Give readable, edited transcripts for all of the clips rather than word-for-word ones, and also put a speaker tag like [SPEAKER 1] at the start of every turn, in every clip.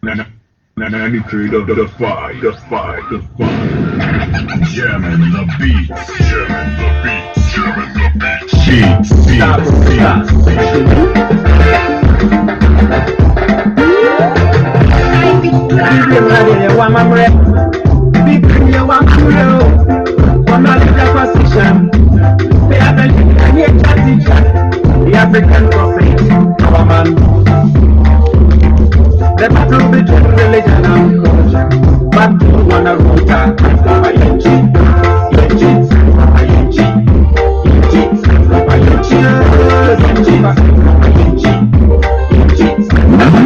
[SPEAKER 1] 93 the fight, the fight, the fight. Jamming the beats, jamming the beats, jamming the beats.
[SPEAKER 2] The African prophet, our man. The battle between religion and culture. But you wanna root out Papa Yenchi, Yenchi, Papa Yenchi, Yenchi, Papa Yenchi, Yenchi, Papa Yenchi, Yenchi, Papa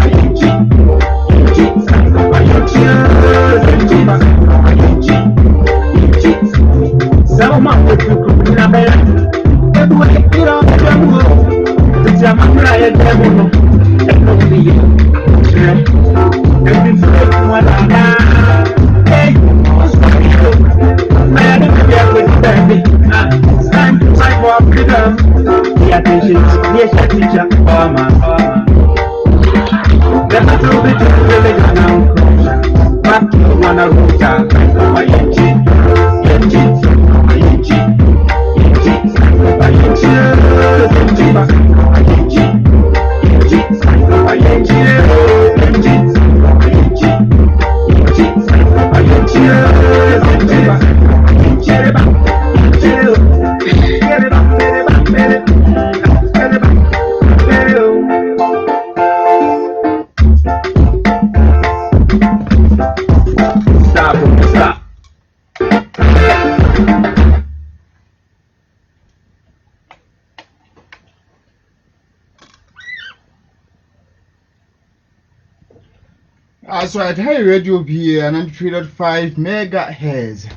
[SPEAKER 2] Yenchi, Yenchi, Papa Yenchi, Yenchi, Papa Yenchi, Yenchi. Selma, if you could be a man, but wait, you know, Jamaica, and Demono, and nobody. Every place one hey, I didn't get with the it's time to fight for freedom. The attention, yes, teacher, the battle between religion and culture. Back to the one I wrote down, my Yenchi, Yenchi, Yenchi, Yenchi, Yenchi, Stop.
[SPEAKER 3] That's right, hey radio here, 93.5 megahertz.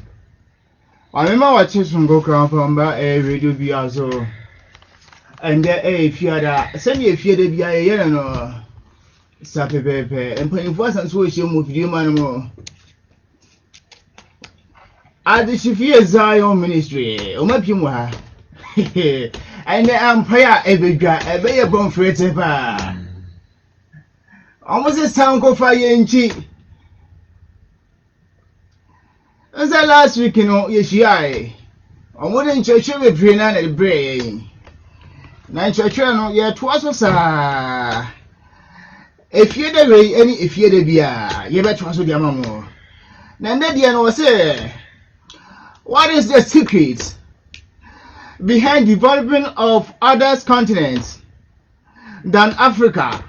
[SPEAKER 3] I remember watching some go crown from a radio be also. And there, if you had send me a fear to be a year no sappy pepe, and putting first and so she moved you man more. At the Shifia Zion Ministry, or my puma. And the Empire every born for it. Almost a sound of fire in cheek. As I last week, you know, yes, I wouldn't church with Brian at the brain. Nine church, yet was a if you're the way, any if you're the beer, you better was with your mamma. Nandadian was say, what is the secret behind development of other continents than Africa?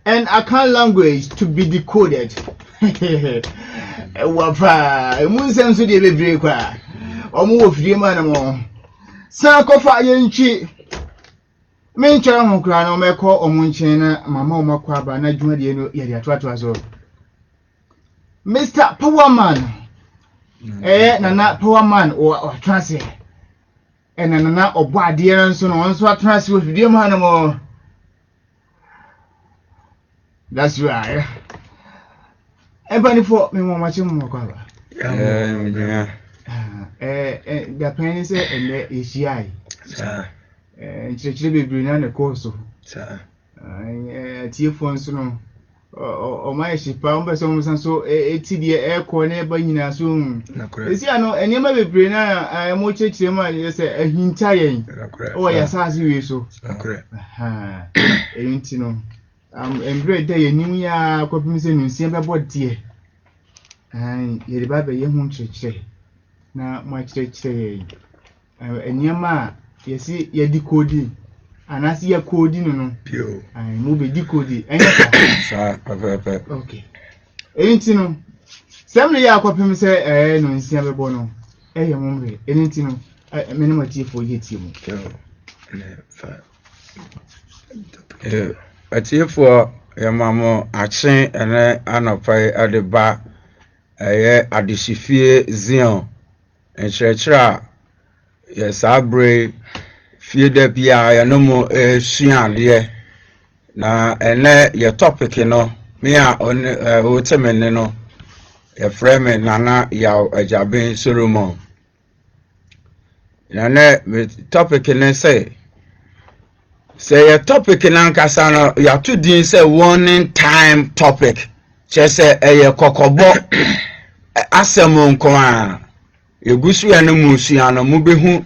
[SPEAKER 3] And account language to be decoded. Wapa, Muslims to the breaker. Or move the man. Sankofa Yenchi. Main Charan Crano, Meko, or Munchena, Mamma Maquaba, Najuma, Yadia Twatwazo. Mr. Powerman. Nana Powerman or Transit. And Nana or Badian and so on, so Transit with the man. That's right. Everybody for me, Mamma Chimoko.
[SPEAKER 4] Yeah.
[SPEAKER 3] The penny say, and the ACI. And Chichibi Brinan, the course. Telephones, no. Or my ship, and so a TD air corner by Nina soon. Is I know, and you may be Brina, I am watching him, say a hint. Oh, yes, as you so. Ain't you know. Every day a new year, copy in December body. And ye baby, ye won't church. Now, my church say, and your ma, ye see, ye decoding, and I see a coding,
[SPEAKER 4] Pure.
[SPEAKER 3] I move a decoding. Okay. Ain't you know? Some year copy say, no, December bono. Eh, mummy, ain't you know? A minimum tea for ye team.
[SPEAKER 4] Atiefoɔ yɛmamo akye ene anɔpai adeba ɛyɛ adesifie Zion nkyerɛkyerɛ a yɛsabre fie da bia yɛnomo sua adeɛ na ene yɛ topic no me a wotemene no yɛfrɛ me Nana Yaw Ajaben Solomon. Nane topic ne say Say a topic in Ankasano, you have to do say warning time topic. Just say a kokobo asemon kwa. You gusu ya no musiano mubihu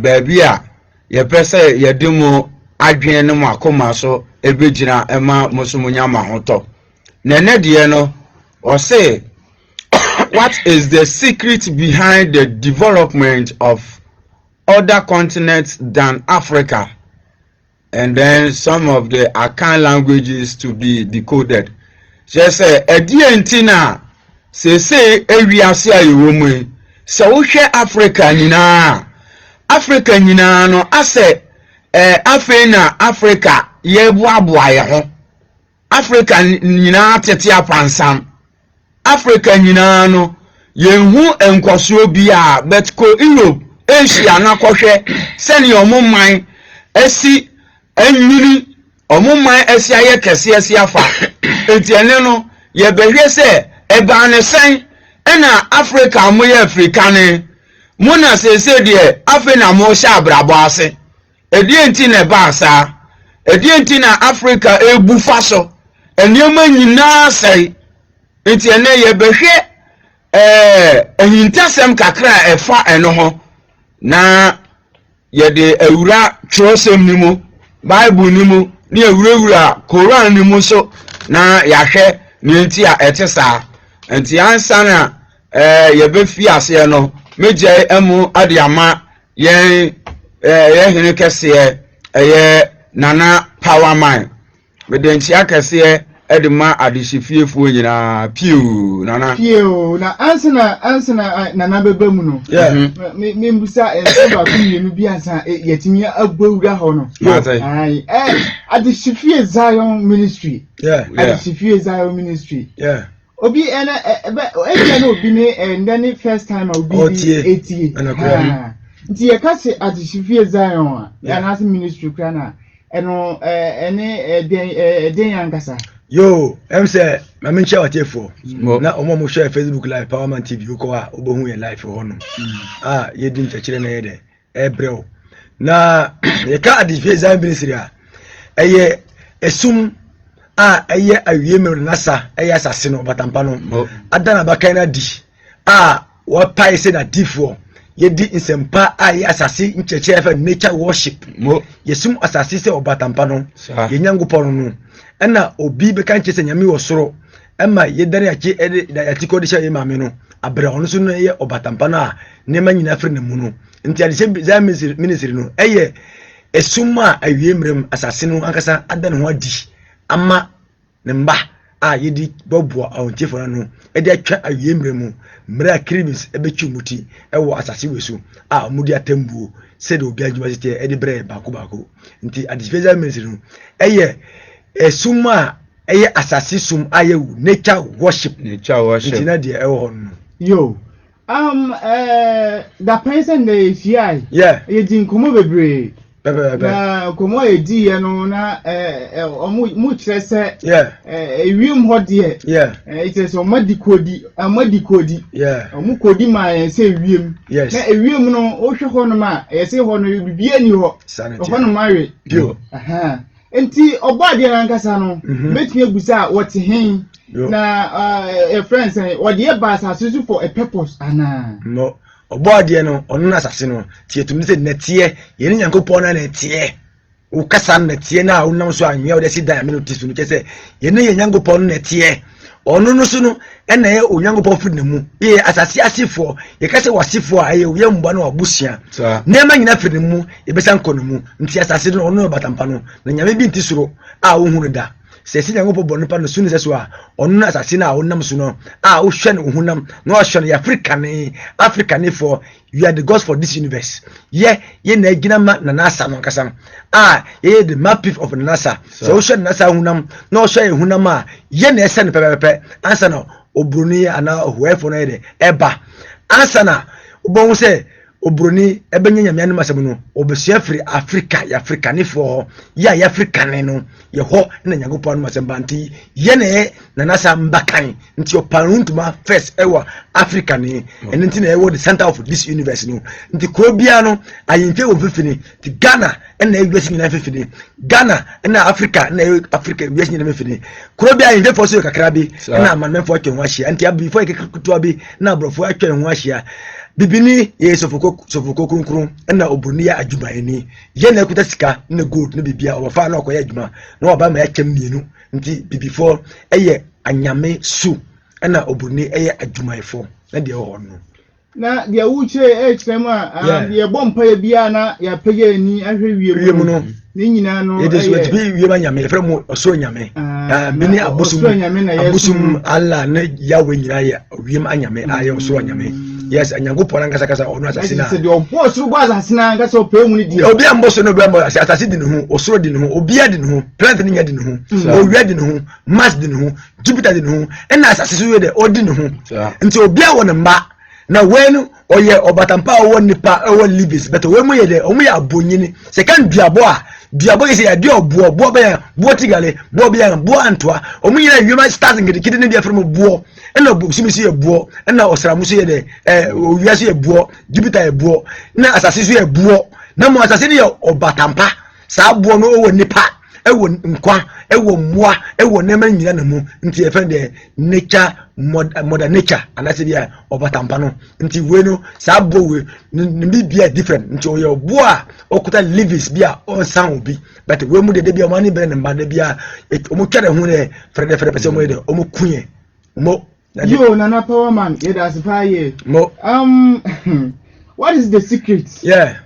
[SPEAKER 4] baby a ye pese ye demo adwen no makoma so ebegyina ema musumunya mahoto. Nene de no or say what is the secret behind the development of other continents than Africa? And then some of the Akan languages to be decoded. Just say a dientina say area say you so Africa nina Africa nina no ase afena Africa ye boaboa ye ho Africa nina tete apansam Africa nina no ye hu enkoso bia but ko Europe Asia na kohwe sene omumman asi anyiri omumman asi aye kese asi afa entiene no ye behwe se eba ne sen ena Africa mo ye African muna se de afena mo sha abrabo ase edienti na ba sa edienti na Africa ebufa so enioma nyina sei entiene ye behwe ehintasem kakra efa eno ho na ye de awura trosem ni mu Bible ni mu ni awura Quran ni mu so na yahwe ni enti a etesa enti ansa na ye be fi ase no meje emu adiama ye hene kese nana power man me de nti akese edema adishifiefo nyina piu nana
[SPEAKER 3] piu na ansana nana bebemu no me mbusa ba kunu bi ansa yetimi agbawura ho no ai adishifie Zion ministry adishifie Zion ministry obi ena no obi ne ndani first time obi 80 nti ye kase adishifie Zion ya ministry krana eno den yankasa
[SPEAKER 5] yo say mama nche watefo na omo share Facebook live Powerman TV ko a obohu ye live ho no ye din chekire na ye de ebreo na ye ka adifie Zion ministry a eye esum a eye awie me nasa eye asase no batampa no adana bakan na di a wa pai se na difo ye di insempa a ye asase ncheche fa nature worship yesum asase se obatampa no ye nyangopon no ena obi be kan chese nyame wo soro ema ye dare ache ya tiko de sha mame no abre ono so no ye obatampa no a ne ma nyina fre ne mu no nti ade se ministry no eye esuma awie mrem asase no ankasa adane ho adi ama ne mba a ye di bobo awontifo no e de atwa awie mrem mra kribis ebechu muti ewo asase wesu a mudi atambuo se de obi adwuma tete e de bre bako nti ade special ministry no eye esuma eye asasi sum ayewu nature worship ntina de ehon
[SPEAKER 3] yo da person dey fi ye din komo bebre na komo edi ye no na mu kirese ewiem ho de it is amadikodi omu kodi ma se ewiem na ewiem no o hwe ho no ma ye se ho no bibia ni ho ho no ma we enti obade na nkasa no betime gusa what hin na a friend say what the bas has for a purpose ana
[SPEAKER 5] no obade no onu na asase no tietum se netie ye ni yankopon na netie wo kasa netie na wonam so anwe wo de si dan me no tisu no kese ye ne yankopon netie onu no so no ena ye onyankopon firi ne mu ye asase asifo ye kase wasifo aye wo yamba na wabusia nema nyina firi ne mu ye besan kono mu nti asase no onu batampa no na nyame bi nti soro a wo hunu da se si nyankopon bonu pa no sunu se so a onu na asase na wonam so no a wo hwe ne hunam na wo hwe ne Africa ne for you are the gods for this universe ye na gina ma na nasa no kasa ye the map of nasa so wo hwe nasa hunam na wo hwe hunam a ye na ese ne pepepe ansa na obroni ana huefo na ede eba ansa na ubon se obroni ebenya nyame anum asem no obesua firi Africa ya Africa ne fo ya Africa ne no ye ho na Nyankopɔn anum asem banti ye ne na nasa mbakan nti oparuntuma first ewa Africa ne ene nti na ewo the center of this universe no nti ko bia no ayemfe wo fifini ti Ghana na US nyina fifini Ghana na Africa na Africa US nyina fifini ko bia ayemfe fo so kakra bi na amanmefo atwe ho ahia nti abi before ekekutua bi na abrofo atwe ho ahia bibini ye sofoko kunkun na obruni ya adwumayeni ye na ekuta sika na gold na bibia ofa na okoya adwuma na oba ma ya kyem mienu nti bibifo eye anyame su na obruni eye adwumayefo na de ho no
[SPEAKER 3] na dia wuche ekrema dia bompa ya bia na ya pege ni ahwe wie mu no ni nyina no
[SPEAKER 5] e de so bi wie ba nyame efre mu oso nyame mini abusum Allah na yawe nyina ya wie ma nyame aye oso nyame yes Nyankopɔn angasa kasa ono asasina
[SPEAKER 3] se de obo suru gwa asasina angasa ope mu ni di
[SPEAKER 5] obi ambo so no bembo asasi di ne ho osoro di ne ho obi adi ne ho plant ni nya di ne ho owia di ne ho Mars di ne ho Jupiter di ne ho na asasi so we de odi ne ho nti obi a won mba na wenu oye obatampa owo nipa owo libis but we mu ye de omu ya abonyini se kan duabo a duabo ye se ya dio buo buo be buo tigale buo be ya buo antoa omu nyina wiema stars ngidikidi ne bia frem buo na obusumisi ye buo na osramuso ye de owiase ye buo Jupiter ye buo na asase so ye buo na mo asase ne ye obatampa sa buo no owo nipa ewo nkwa ewo mmoa ewo nema nyina na mu nti e fende nature modern nature anase bia obatampa no nti we no sa buo we ni bia different nti oye buo a okuta livis bia on san obi but we mu de bia mani be ne mba de bia omo twere hu ne frede pese omo de omo kunye mo
[SPEAKER 3] yo Nana Power Man ye da sipaye
[SPEAKER 5] mo
[SPEAKER 3] what is the secret?
[SPEAKER 5] Yeah.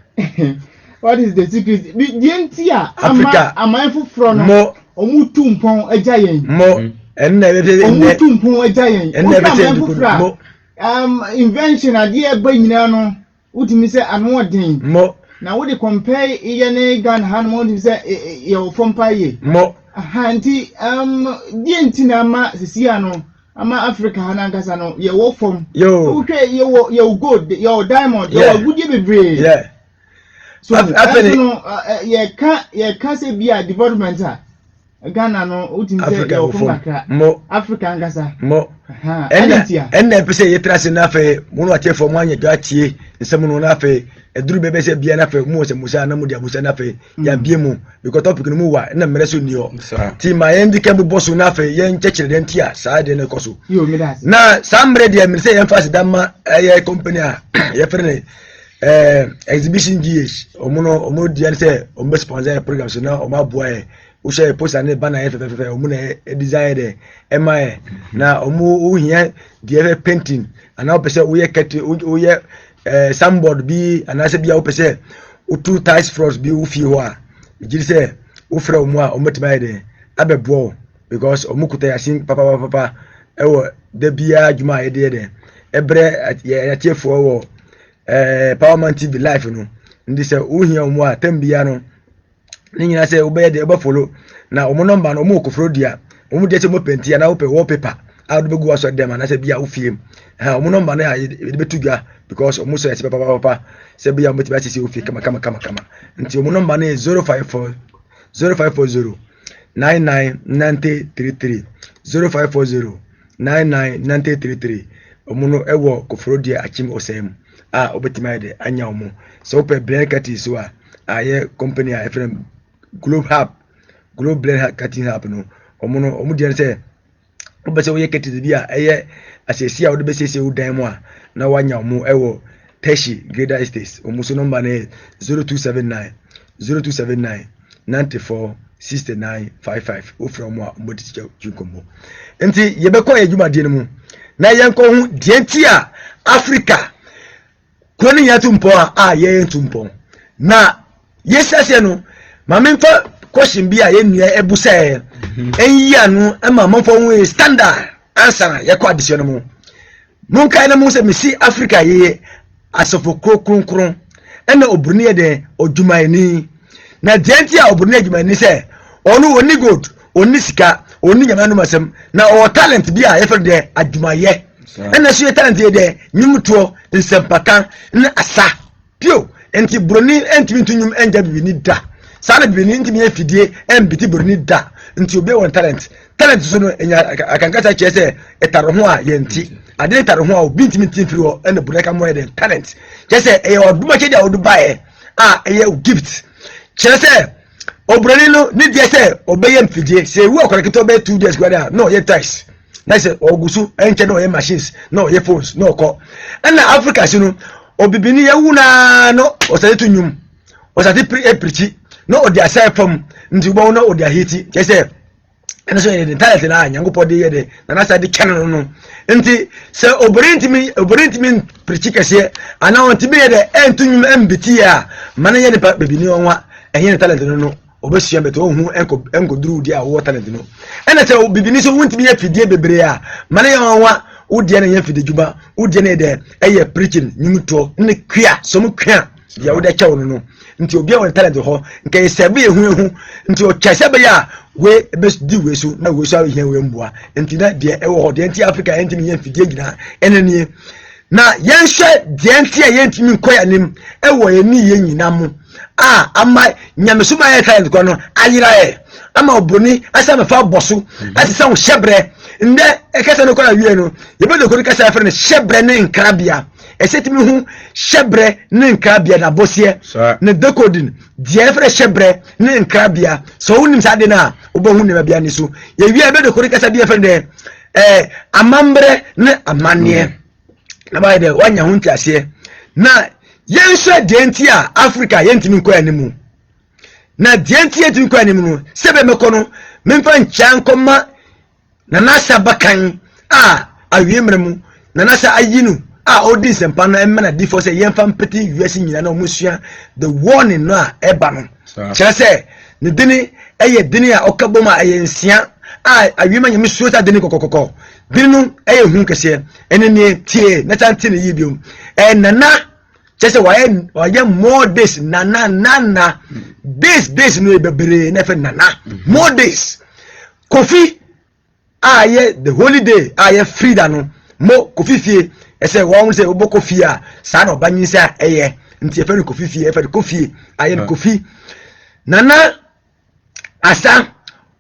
[SPEAKER 3] What is the secret? Dientia
[SPEAKER 5] Africa
[SPEAKER 3] amafu from
[SPEAKER 5] mo
[SPEAKER 3] omutumpon ejayen
[SPEAKER 5] mo enne be
[SPEAKER 3] omutumpon ejayen
[SPEAKER 5] enne be mo
[SPEAKER 3] invention ade agba nyina no utimi se ano odin
[SPEAKER 5] mo
[SPEAKER 3] na we dey compare iye ne Ghana han mo utimi se ye fompa ye
[SPEAKER 5] mo
[SPEAKER 3] anti dientina ma sisia no ama Africa hanankasa no ye wo fom
[SPEAKER 5] yo
[SPEAKER 3] okay ye gold ye diamond ye goodie bebre
[SPEAKER 5] yeah
[SPEAKER 3] so no ye ka se bia development a Ghana no utimi se ye fom
[SPEAKER 5] mo
[SPEAKER 3] Africa angasa
[SPEAKER 5] mo enne pese ye trase na fe mu no atefo mu anya dwatie nsem no na fe eduru bebe se bia na fe mu se musa na mu dia musa na fe ya bie mu because topic no mu wa na mere so ni ho ti ma ye ndike bu boss na fe ye nchechire de ntia saa de ne koso
[SPEAKER 3] yo me das
[SPEAKER 5] na sambre de me se ye fast dama ye company a ye frene exhibition GH omo dia se omo sponsor program so na omo aboa e o share post and banner FFF omo na design de emae na omo uhia de painting and now pese we kete we sandboard bi anase bia o pese o two ties frost bi o fi ho a giri se o fra omo a omo tibae de abebo because omo kuta yasin papa ewo de bia adwuma ye de ebre ya tiefo wo Powerman TV live no ndi se uhia omo a tambia no ni nyina se obeye de eba follow na omo number no omo okofro dia omo de che mo penti ya na ope wallpaper a do begu aso dem na se bia ofiem omo number na ya de betugwa because omo so ya se papa se bia mo tiba se ofie kama nti omo number na 0540 999033 0540 999033 omo no ewo kofro dia achim osem obetima de anya omo so ope blanketi so a aye company a efrem Globe Blend Cutting Hub no omo dia se obese wo yeketi bia eye asesi a wo de besesi wo dan mu a na wanya omo ewo Teshi Greater Estates omo so number na 0279 94 6955 ofra omo a omo de chikombo enti yebekọ adwuma de no mu na yenko hu de enti a Africa kwani ya tumpo a ye tumpo na yesase no mamemfa question bi a ye nua ebusa enyi anu ama mamfo hu standard answer ye kwa addition mu mun kai na mu se mesi Africa ye asofo kronkron ena obruni de odwumayeni na denti a obruni adwumayeni se onu oni good oni sika oni nyama no masem na o talent bi a ye fe de adwumaye ena so talent ye de nyumto nsempaka na asa pio enti broni entimi tunyum enja bibini da sana bibini entimi afidie embiti broni da nti obi won talent so no enya akankasa chese etaro ho a yenti ade etaro ho a obi ntimi timfiri ho ena bureka mo eden talent chese e oduma chedi a odubae eye gift chese obroni no ni die se obeye mfidie se wu okorekito be 2 days kwada no ye ties na se ogusu enche no ye machines no ye phones no ko ena Africa sinu obibini ye wuna no osate tunyum osate preach no odi asai fam nti bo no odi ahiti chese ena so ye talent na nyangopo de ye de na sa de channel no nti se obrintimi preach kese ana ontimi ye de entunyum embiti ya mana ye de bibini onwa enye talent no obesua beto ohu enkoduru di a wo talent no ena se bibini so wuntimi ye fidie bebre a mana ye onwa udie na ye fidie juba udie na de eye preaching nyumto ne kwia so mu kwia ya wo de chawo no nti obi a won talent ho nke sebe ehu nti o chesebe ya we bes di we so na we so ahia we mbua nti na de ewo ho de nti Africa enti ye fidie gina eneni na yenhwe de nti a ye ntimi nkoya nim ewo ye ni ye nyina mu ama nyamesuma ye talent ko no ayira ye ama obroni asa me fa boso asesa wo hyebre nde ekese no ko na wie no ye be de ko kasa afre ne hyebre ne nkrabia esetimi hu hyebre ne nkrabia na bosie ne decoding die afre hyebre ne nkrabia so wonim sa de na obohu ne bia ni so ye wie be de ko kasa bi afre de amambre ne amanie na ba de wanya hu ntiase na yenhwe denti a Africa yentimi nkoya nimu na denti yentimi nkoya nimu no sebe mekono memfa nchankoma na nasa bakan awiemremu na nasa ayinu odi sempa no emma na difo se yemfa mpeti US nyina na omusua the warning no eba no chese ne dini eye dini a okaboma ayensia awiema nyame suota dini kokokoko dini no eye hu kese enene tie na tanti ne yibiom nana chese waye more days nana days no ebere na fe nana more days Kofi aye the holiday aye freedom no mo Kofi fie ese won se obo Kofi a sa na obanyisa eye nti efe Kofi fie efe Kofi aye Kofi nana asa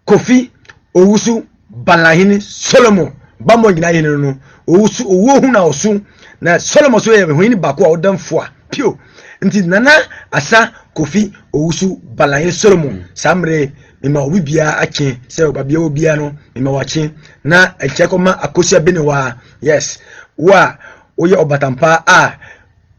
[SPEAKER 5] Kofi owusu balahini Solomon bamo nyina ye no owusu owo hu na osu na Solomon so ye hwini bako a odamfo a pio nti nana asa Kofi owusu balahini Solomon samre mema obibia ake se obabia obia no mema wache na echekoma akosia benewa yes wa oye obatampa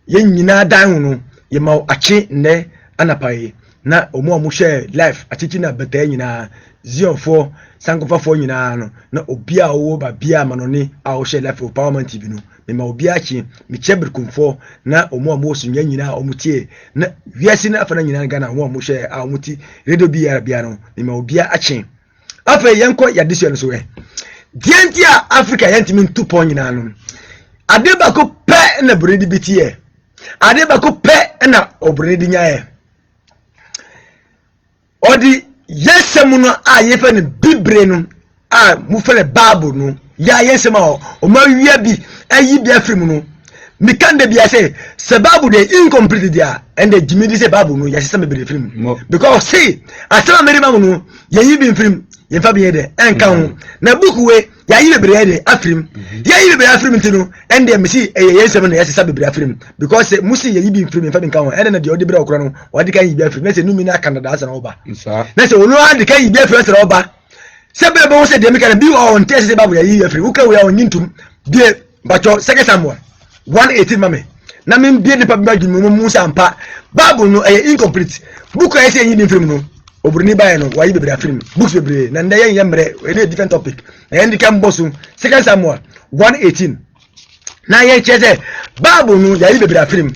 [SPEAKER 5] ye nyina dan no ye ma ake ne anapai na omo share life achichi na beta nyina zionfo sankofafo nyina no na obia owo babia manoni a o share life o Powerman TV no mema obia ake mi chebrikumfo na omo sunya nyina omutie na wiase na afana nyina Ghana omo share a omuti radio bia no mema obia ake afa yenko yadesua no so dientia Africa yentimi ntupo nyina no adebako pe na bredi bitie adebako pe na obredi nyae odi yesemu no yefe ne bibre no mu fele Bible no ya yesema o ma wia bi ayi bi afrim no mi kande bi ase se Bible de incomplete dia and the jimidi se Bible no ya sesa me be film because see asema meri mamu no ya yi bi film ye fa bi de enka ho na book we ya yi be de afrim ya yi be afrim ntino and the misi yesema no ya sesa be afrim because musi ya yi bi film fa bi nka ho and na de odi bre okura no odi kan yi bi afrim na se numi na Canada asa na oba na se onu adi kan yi bi afrim asa na oba se be bo se de mi kan bi on test se Bible ya yi afrim uka we ya onyintum de bacho second Samuel 118 mame na me bie nipa bi adwuma mu sampa Bible no incomplete book I say yin film no obruni bae no wayi bebre film books bebre na nda yen yemre a different topic na yen dikam bosu second Samuel 118 na yen cheze Bible no yayi bebre film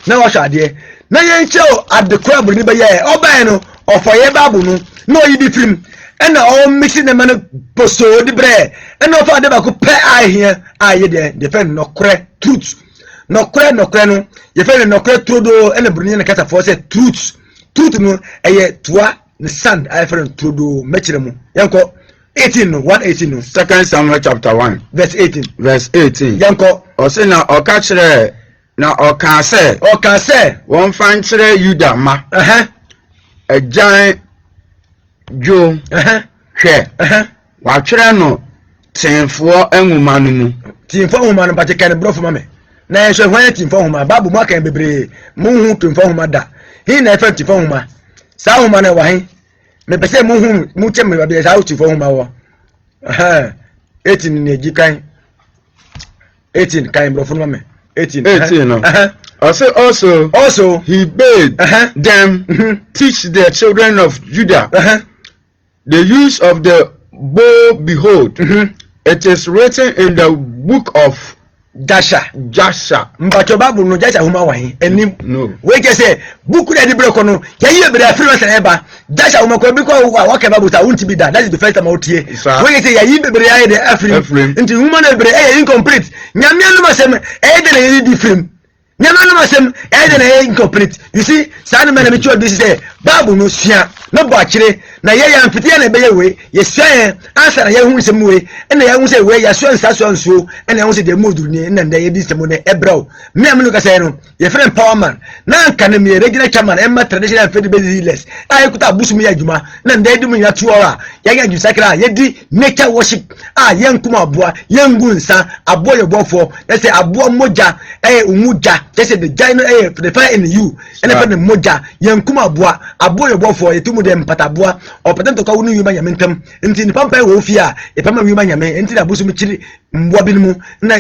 [SPEAKER 5] na wa hwade na yen cheo at the crab ni ba ye obae no ofoye Bible no yi bi film and all mixing the man posto the bread and of other back pay I here I there defend no correct truth no correct no you feel no correct truth and the Brunian cat for say truth no a toi the sand I friend truth metchemu yanko 18 no 118 no
[SPEAKER 4] Second Samuel chapter 1
[SPEAKER 5] verse 18
[SPEAKER 4] verse 18
[SPEAKER 5] yanko
[SPEAKER 4] o say na o ka kire na ɔka sɛ wɔmfa nkyerɛ Yuda ma agyan dwo hwɛ watwerɛ no tenfoɔ nwoma no mu
[SPEAKER 5] tenfoɔ nwoma no pate kan brɔfo ma me na yɛhwɛ hwan tenfoɔ nwoma babu mu aka bebree muhu tenfoɔ nwoma da hi na ɛfɛ tenfoɔ nwoma saa nwoma no wɔ he me pese muhu mu kyɛ me ba saa tenfoɔ nwoma wɔ 18 ne agi kan 18 kan brɔfo no ma me 18
[SPEAKER 4] no also he bade them teach the children of Judah the use of the bow. Behold, it is written in the book of Jasher.
[SPEAKER 5] Mbacho babu no Jasher huma wahi enim
[SPEAKER 4] no
[SPEAKER 5] we ke say book na di breko no yayi ebere afiri na eba Jasher huma ko bi ko wa ke babu ta won't be that is the first time out here we ke say yayi ebere yayi de afiri nti huma na ebere incomplete nyame anu masem de na yayi di film nyame anu masem de na yayi incomplete you see sa na me chọ bi say babu no sua na bo akire na ye ya mfiti na be ye we ye sua answer na ye hu nsem we na ye hu say we ya sua nsa sua nso na ye hu say de modu ni na nda ye di nsem ne ebrao me am no ka say no ye friend empowerment na nka na me regional chairman emma traditional faith based healers a ye kuta busu me adwuma na nda ye di mu ya tuo a ye ga jusakra ye di nature worship a ye nkuma aboa ye ngu nsa aboa ye bofo ye say aboa moja umuja ye say the gino the fire in you and the moja ye nkuma aboa ye bofo ye tumu de mpataboa o patento ka wonu yuma nyame ntam nti ni pampa wo fi a e pama yuma nyame nti da busu mi chiri mboa binimu na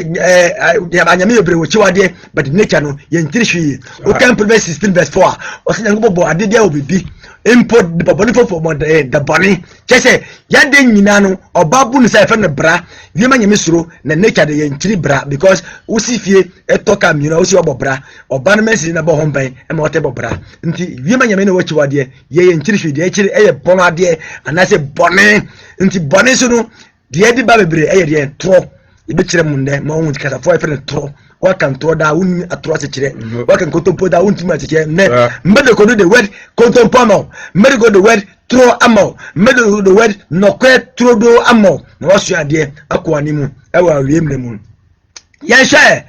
[SPEAKER 5] nyame yebre wo chiwade but nature no ye ntiri hwi o kan Proverbs 16 verse 4 o se nyango bobo ade dia obibi import the boboni for the boni chese ya de nyina no obabu ni sai fa ne bra yuma nyame suro na nature de ye ntiri bra because wo si fie etoka mi na wo si obobra oba no mensi na bo homban e ma wote bobra nti yuma nyame na wo chiwade ye ntiri hwi de chiri eye bono ade anase boni nti boni so no de di ba bebre eye de tro ibe kire mu nde ma won kasa fo efere tro wa kan tro da won atro se kire wa kan kotompo da won tuma kire ne mbede ko do the word kotompo ma mbede go the word tro amo mbede go the word no kwe tro do amo na wasu ade akwa ni mu e wa wiem ne mu yan hwe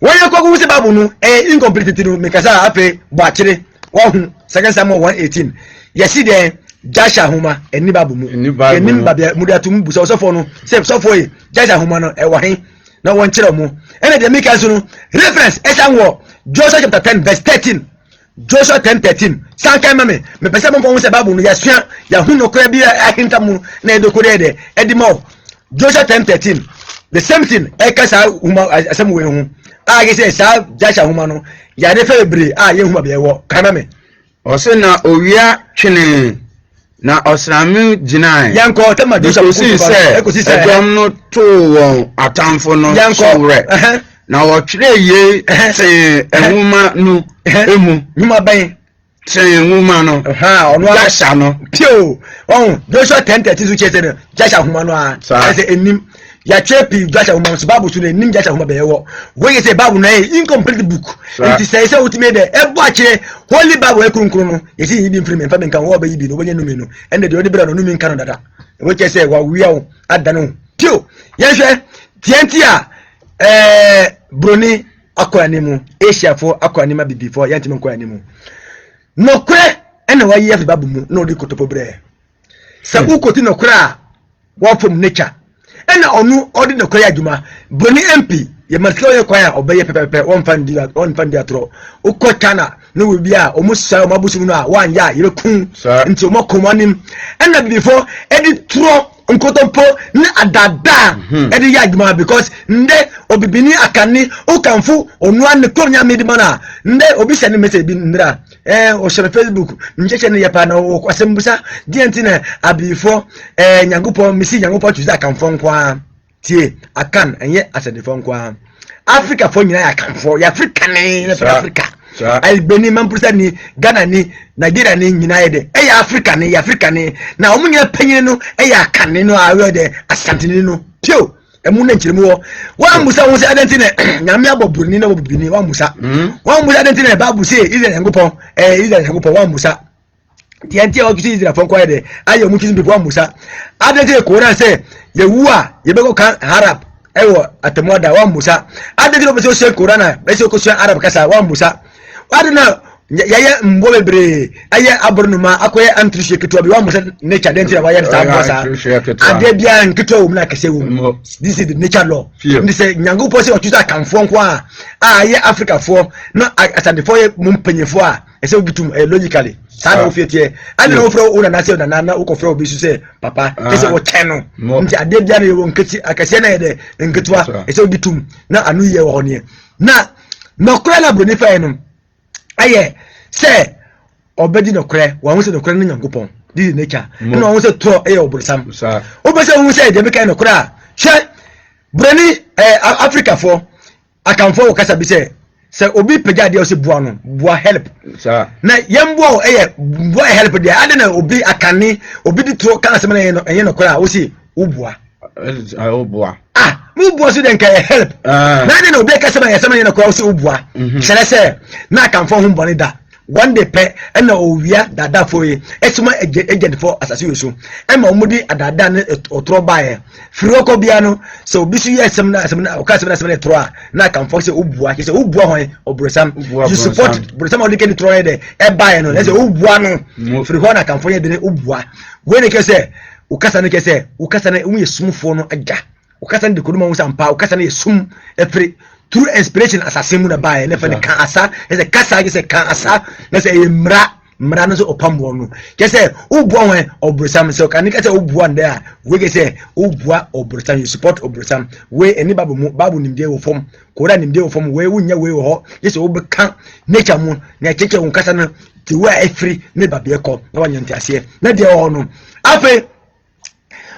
[SPEAKER 5] won ye ko se babu no incomplete no me kasa ape ba kire wa hu 2 Samuel 1:18 yesi de Jasher huma eni babu mu eni babia mu da tum busa osofo no se sofo yi Jasher huma no e wahin na won kire mu ene de mika so no reference esanwo Joshua chapter 10 verse 13 Joshua 10:13 sankai mame me pese mo ko se babu no ya sua ya hu no kra bi ahinta mu na edokore de edimo Joshua 10:13 the same thing e kasa huma asem we hu a ge se sa Jasher huma no ya de fe bre a ye huma be wo kai mame
[SPEAKER 4] o se na owia twene na osrami jinai
[SPEAKER 5] yanko tema do
[SPEAKER 4] so se edom no to won atamfo no sowre na wo twere ye te enwuma no emu
[SPEAKER 5] nyuma ban
[SPEAKER 4] te enwuma no
[SPEAKER 5] ono
[SPEAKER 4] Jasher no
[SPEAKER 5] pio Joshua 10:13 so chese no Jasher huma no a se enim ya chepi Jasher huma so babu so enim Jasher huma be yewo we say babu na incomplete book it say ultimate de ebo akire holy bible ekunkuru no yesi yibi mfrime mfa benkan wo ba yibi no bonye numi no ende de odi bra no numi nka no dada we say wa wiawo adano tio yehwe tientia broni akwanimu Asia fo akwanima bibifo yantime kwanimu nokre ene wa yef babu mu no di kotopo bre sabu koti nokre a wo from nature ena onu odi nokre adwuma broni MP ye maslo ye kwa ya obeye pepepe on fandi atro ukotana no we bia omusa omabusu no a wan ya ye kun nti omokomanim ena before edi tro nkotompo na adada edi ya adwuma because nde obibini akani ukamfu onu an konya medimana nde obisa ni message bi ndra o share Facebook njeche ne yepa na o kwasembusa dienti na abifo nyangopo misi nyangopo tuza akamfo nkwa tie akan enye asedefo nkwa Africa fo nyina akamfo ya Africa ne Africa ai beni mampusa ni Ghana ni Nigeria ni nyina yede ya Africa ni na omunya panyin no ya akan no awe de asantini no pio emu na nchiremu wa musa won se adentine nyame abobuni na obibini wa musa adentine babu se Israel yangopo Israel yangopo wa musa tianti o kiti Israel fon kwaide ayo mu kiti bi wa musa adentine ko na se ye wu a ye be ko kan harap ewo atemoda wa musa adedi no be so Qur'an be so ko so Arab kasa wa musa adena yaya mbo bebre aya abrunuma akoye antrishe kitwa bi wa musa nature denti wa ya sa bosa ade bia nkitwa wo na kase wo this is the nature law ndi se nyango po se o tuza kanfo nko a ya Africa fo no asande fo ye mumpanyefo a ese obitum logically sana ofietie ade no fro una na se na na ukofro obi su se papa kese wo cheno nti ade bia na wo nkiti akase na yede nkitwa ese obitum na anu ye wo ne na nokra la broni fa enum aye se obedi nokre wa hu se nokre no nyankopon di nature no hu se to aye obursam obese hu se de meka nokre a hwe broni Africa for akamfo kasa bi se obi pega de o se bua no bua help na yembo bua help de ade na obi akane obi di to kan se me no nokre a o se ubua mu bua so den ka help na de na obi ka se me nokre o se ubua sele se na akamfo hu boni da one day pe na owia dada foye esuma agent for asase so ema omudi adada ne otro bae firoko bia no so obi su yesem na o ka sem na tro a na kan for se obua se obua hon obrosam you support brosam o dike ni tro de e bae no le se obua no firiko na kan for ye de obua we ne ke se o kasa ne ke se o kasa na mu yesumfo no aga o kasa ne de koduma wo sampa o kasa ne yesum efri through inspiration asasimu na bae ne fa ne kan asa ese kasa ge se kan asa na se mra no so opambo no ke se ubua hon obrosam se kan ke se ubua nda a we ge se ubua obrosam you support obrosam we eni babu nimde wo fom ko da nimde wo fom we wunya we wo ho ye se obe kan nature mu na cheche won kasa no ti we efri ne babie ko na wanyanti ase na de ho no afi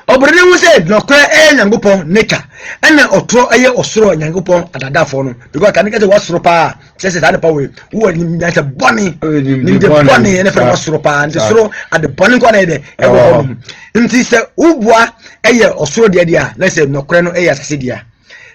[SPEAKER 5] obrone hu se nokra nyankopon nature ena otro eye osoro nyankopon adadafo no because kan ke se wasoro pa se tane pa we wo ni nyata boni ni de boni ene fa wasoro pa nti soro ade boni ko na ede e wo nti se ubua eye osoro de dia na se nokra no eye asase dia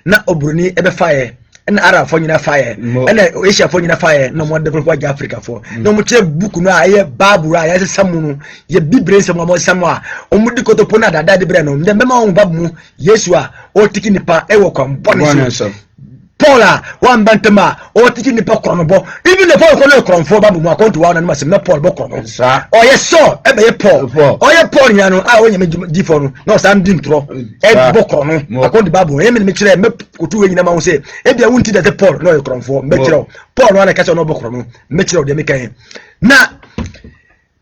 [SPEAKER 5] na obroni ebe fire ena ara fo nyina fire ena Asia fo nyina fire no mo develop wa Africa fo no mo che book no aye bible a ya samu no ye bibre se mo samu a omudi kotopo na dada de bre no ndem be ma won babu mu Yesu a o tiki nipa e wo kwam boni so Paula wan bantama o tiki nipa krono bo even the Paul kono krono fo babu mu akonto wa na ma Paul bo krono o ye so e be ye Paul o ye Paul nya no a o nyame di fo no no sam di ntro e bo krono akonto babu e me kire me kotu we nyina ma wo se e bia wonti de Paul no ye krono fo me kire Paul wan ka se no bo krono me kire o de me kan na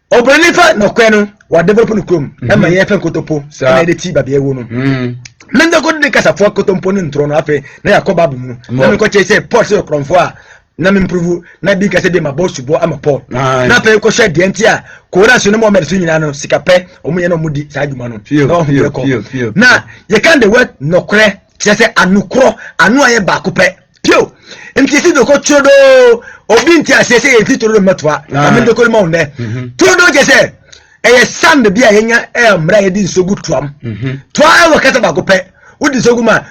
[SPEAKER 5] obronifa no kwenu wa develop no krom e ma ye fen kotopo na de ti babia wo no nenda ko de kasa fo kotompo ni ntro no afi na yakoba bu mu na me ko che se Paul se kromfo a na me improve na bi kase de ma boss bo ama Paul na pe ko share de ntia ko na so no mo medso nyina no sikape o mu ye no mudi sa adwuma no na ye kan de word nokre che se anukro anu aye ba ko pe pio nti si do ko chodo obi nti asese ye titoro matwa na me de ko ma unde todo je se eye sand bia yenya mra ye di nsogu tuam twa wa kata ba ko pe udi nsogu ma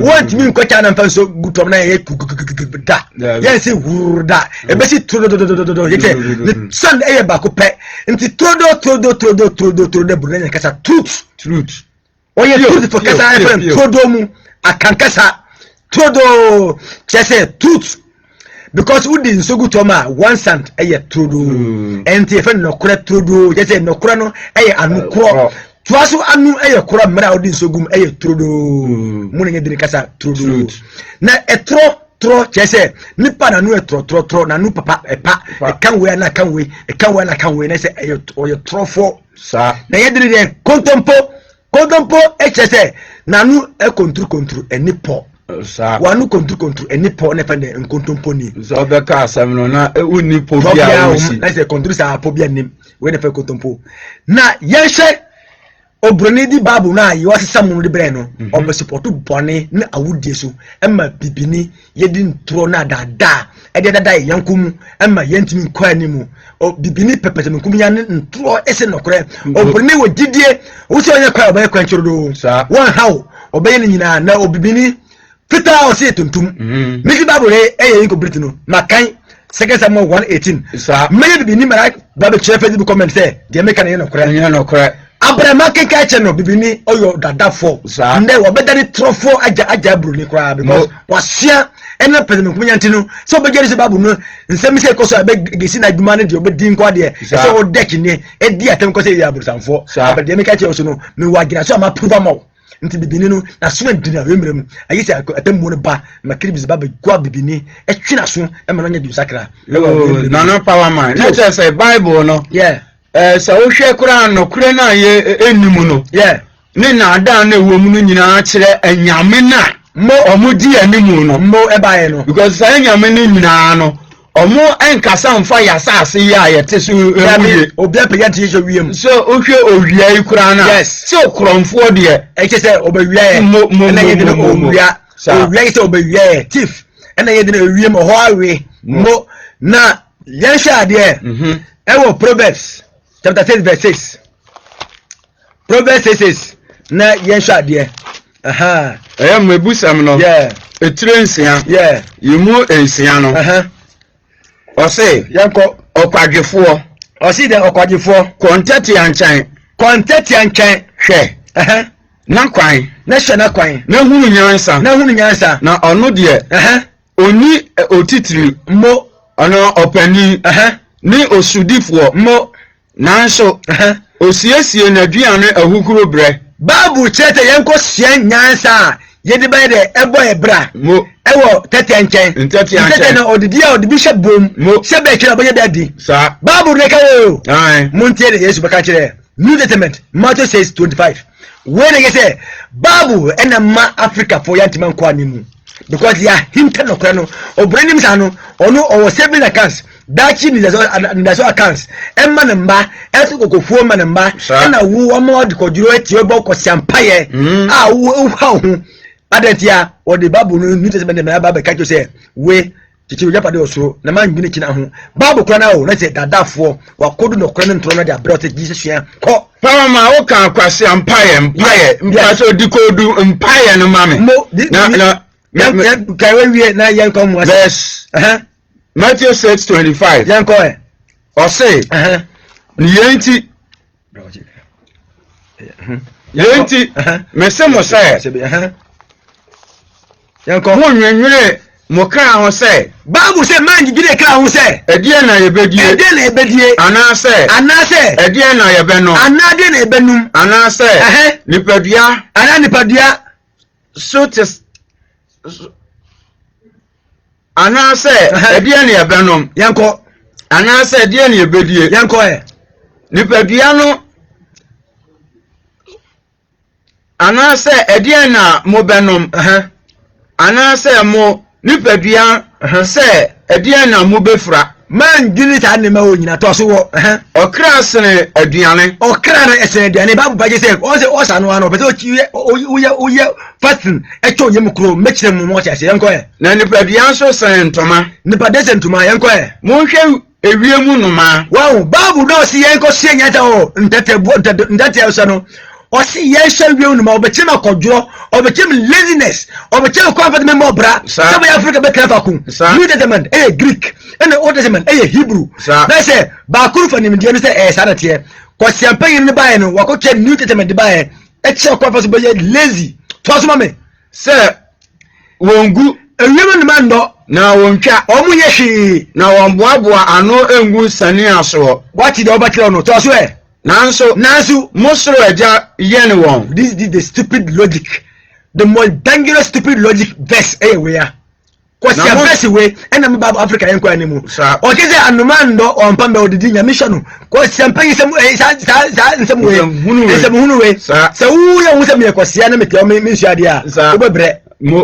[SPEAKER 5] want me ko cha na mfa nsogu tuam na ye da ye se wurda e be si todo ye te sand eye ba ko pe nti todo buru na kasa truth oye truth for kasa FM todo mu akankasa todo chese truth because we didn't so good to ma one cent trodo enti efe nokora trodo je say nokora no anukro tuaso anu kora mra we didn't so gum trodo muni ngediri kasa trodo na tro je say nipa na nu tro na nu papa epa kan we na kan we na say oye trofo sa na yediri de kontompo je say na nu kontru enipo wanu kontru eni po ne fende nkontompo ni
[SPEAKER 4] so be ka asam no na uni po bia o si
[SPEAKER 5] na se kontru sa po bia nim we ne fe kontompo na yenhwe obroni di babu na yi wasesam no de bre no obe support bone na awudie so ema bibini yedi ntro na dada e de dada yankum ema yentimi kwa animu o bibini pepete menkum ya ntro ese nokre obroni wo didie wo se onye kwa obe kwa nchoro one how obe ni nyina na obibini Fita o se tuntum miki babure eye ko britino makan second Samuel 1:18 me bi ni mara babe che Facebook comment say de make na no kore abrama keka eche no bibini oyo dada for nde wo bedari trofo aja bruni kra because wasia ena pese me kunya ntino so begeri se babu no nsem se koso abegesi na dwuma ne de obedi nko de so o deck ni edi atem ko se ya brusanfo abede me ka che so no me wagira so ama prova mo nti bibini no na so ndina wemrem ayi se atem mo ne ba makiribis ba be gwa bibini etwi na so e me no nya di sakra
[SPEAKER 4] na no power man let's say bible no so wo hwe kura no kure na ye enimu no ne na ada na ewo mu no nyina kire anyame na mo omudi animu no mo ebaye no because say anyame ne nyina no omo enkasa mfa ya sase ya ye tesu ewie
[SPEAKER 5] obi apaya nti ye wiem
[SPEAKER 4] so wo hwe owia yi kura na so kromfo de
[SPEAKER 5] e che se obewia na ye de owia owia se obewia tif na ye de ewie mo ho awe mo na yen sha de ewo Proverbs chapter 6 verse 6 Proverbs 6 na yen sha de
[SPEAKER 4] mebusam no etire nsia yimu ensia no ose
[SPEAKER 5] yanko
[SPEAKER 4] okwadwefo
[SPEAKER 5] osi de okwadwefo
[SPEAKER 4] kontati anchan hwe na kwan
[SPEAKER 5] na hwe na kwan
[SPEAKER 4] na hunu nyansa na ono de oni otitiri
[SPEAKER 5] mo
[SPEAKER 4] ono opani ni osudifo
[SPEAKER 5] mo
[SPEAKER 4] nanso osiesie na duane ahukuro bre
[SPEAKER 5] Bible chete yenko sia nyansa yedi ba de ebo ebra
[SPEAKER 4] mo
[SPEAKER 5] ewo tete nchen tete na odidi a odibi hye bom se be kira boye dadi
[SPEAKER 4] sa
[SPEAKER 5] Bible ne kawo
[SPEAKER 4] ai
[SPEAKER 5] muntie de Yesu baka kire New Testament Matthew 6:25 when they say Bible ena ma Africa for yantima kwa nimu because ya hinta no kra no obrenim sa no ono owo 7 accounts dachi ni daso accounts emma na mba eto kokofuo ma na mba na wu amod koduro etiebo ko sampaye a wu ha hu adentia o de Bible no New Testament na Bible ka say we chichiru japa de osoro na man gbini kina ho Bible kra na o na say dadafo wa kodu no kra no ntro no de abrote Jesus ya ko
[SPEAKER 4] Pama ma o kan kwase mpaye so dikodu mpaye no mame
[SPEAKER 5] na kawe wie na yanko mu
[SPEAKER 4] verse Matthew 6:25
[SPEAKER 5] yanko
[SPEAKER 4] o say ni yenti mesemo say
[SPEAKER 5] yanko
[SPEAKER 4] mo nwenwere mo kan ho say
[SPEAKER 5] Bible say man gide kra ho say
[SPEAKER 4] edie na yebedie anase edie na yebeno
[SPEAKER 5] anade na ebenum
[SPEAKER 4] anase nipadua so tes anase edie na yebenom
[SPEAKER 5] yanko
[SPEAKER 4] anase edie na yebedie
[SPEAKER 5] yanko
[SPEAKER 4] nipadua no anase edie na mo benom anase mo nipadua se edie na mo befra
[SPEAKER 5] man gini ta ne ma onyina to so wo
[SPEAKER 4] okra sene aduane
[SPEAKER 5] okra na esene aduane Bible ba je se o sa no ano pe oye fasting e cho yem kro mechire mu mo cha se yanko
[SPEAKER 4] na nipadua so sene ntoma
[SPEAKER 5] nipadua se ntoma yanko
[SPEAKER 4] mo hwe ewie mu noma
[SPEAKER 5] wow Bible no si yanko sie nyata o ntete so no o si yesha wie numa obechima kodwo obechim laziness obechim comfort member bra sabe Africa be krafa ku New Testament Greek and Old Testament Hebrew na say ba kuru fa nim die no say sanate ko siampa yin ne bae no wako che New Testament bae e che comfort be lazy to so mame
[SPEAKER 4] say wongu
[SPEAKER 5] ewiem numa ndo
[SPEAKER 4] na wontwa
[SPEAKER 5] omu yeshi
[SPEAKER 4] na wonboaboa ano engu sani aso
[SPEAKER 5] wati de obatire no to so nanso
[SPEAKER 4] mosro eja yen won
[SPEAKER 5] this is the stupid logic, the most dangerous stupid logic verse where kwasi verse we ena me Bible Africa yen kwa nimu o keze anumando o mpambe odidi nya mission kwasi ampanyi semu nsemu we se wu ya wusa me kwasi na me tio me suade a obebre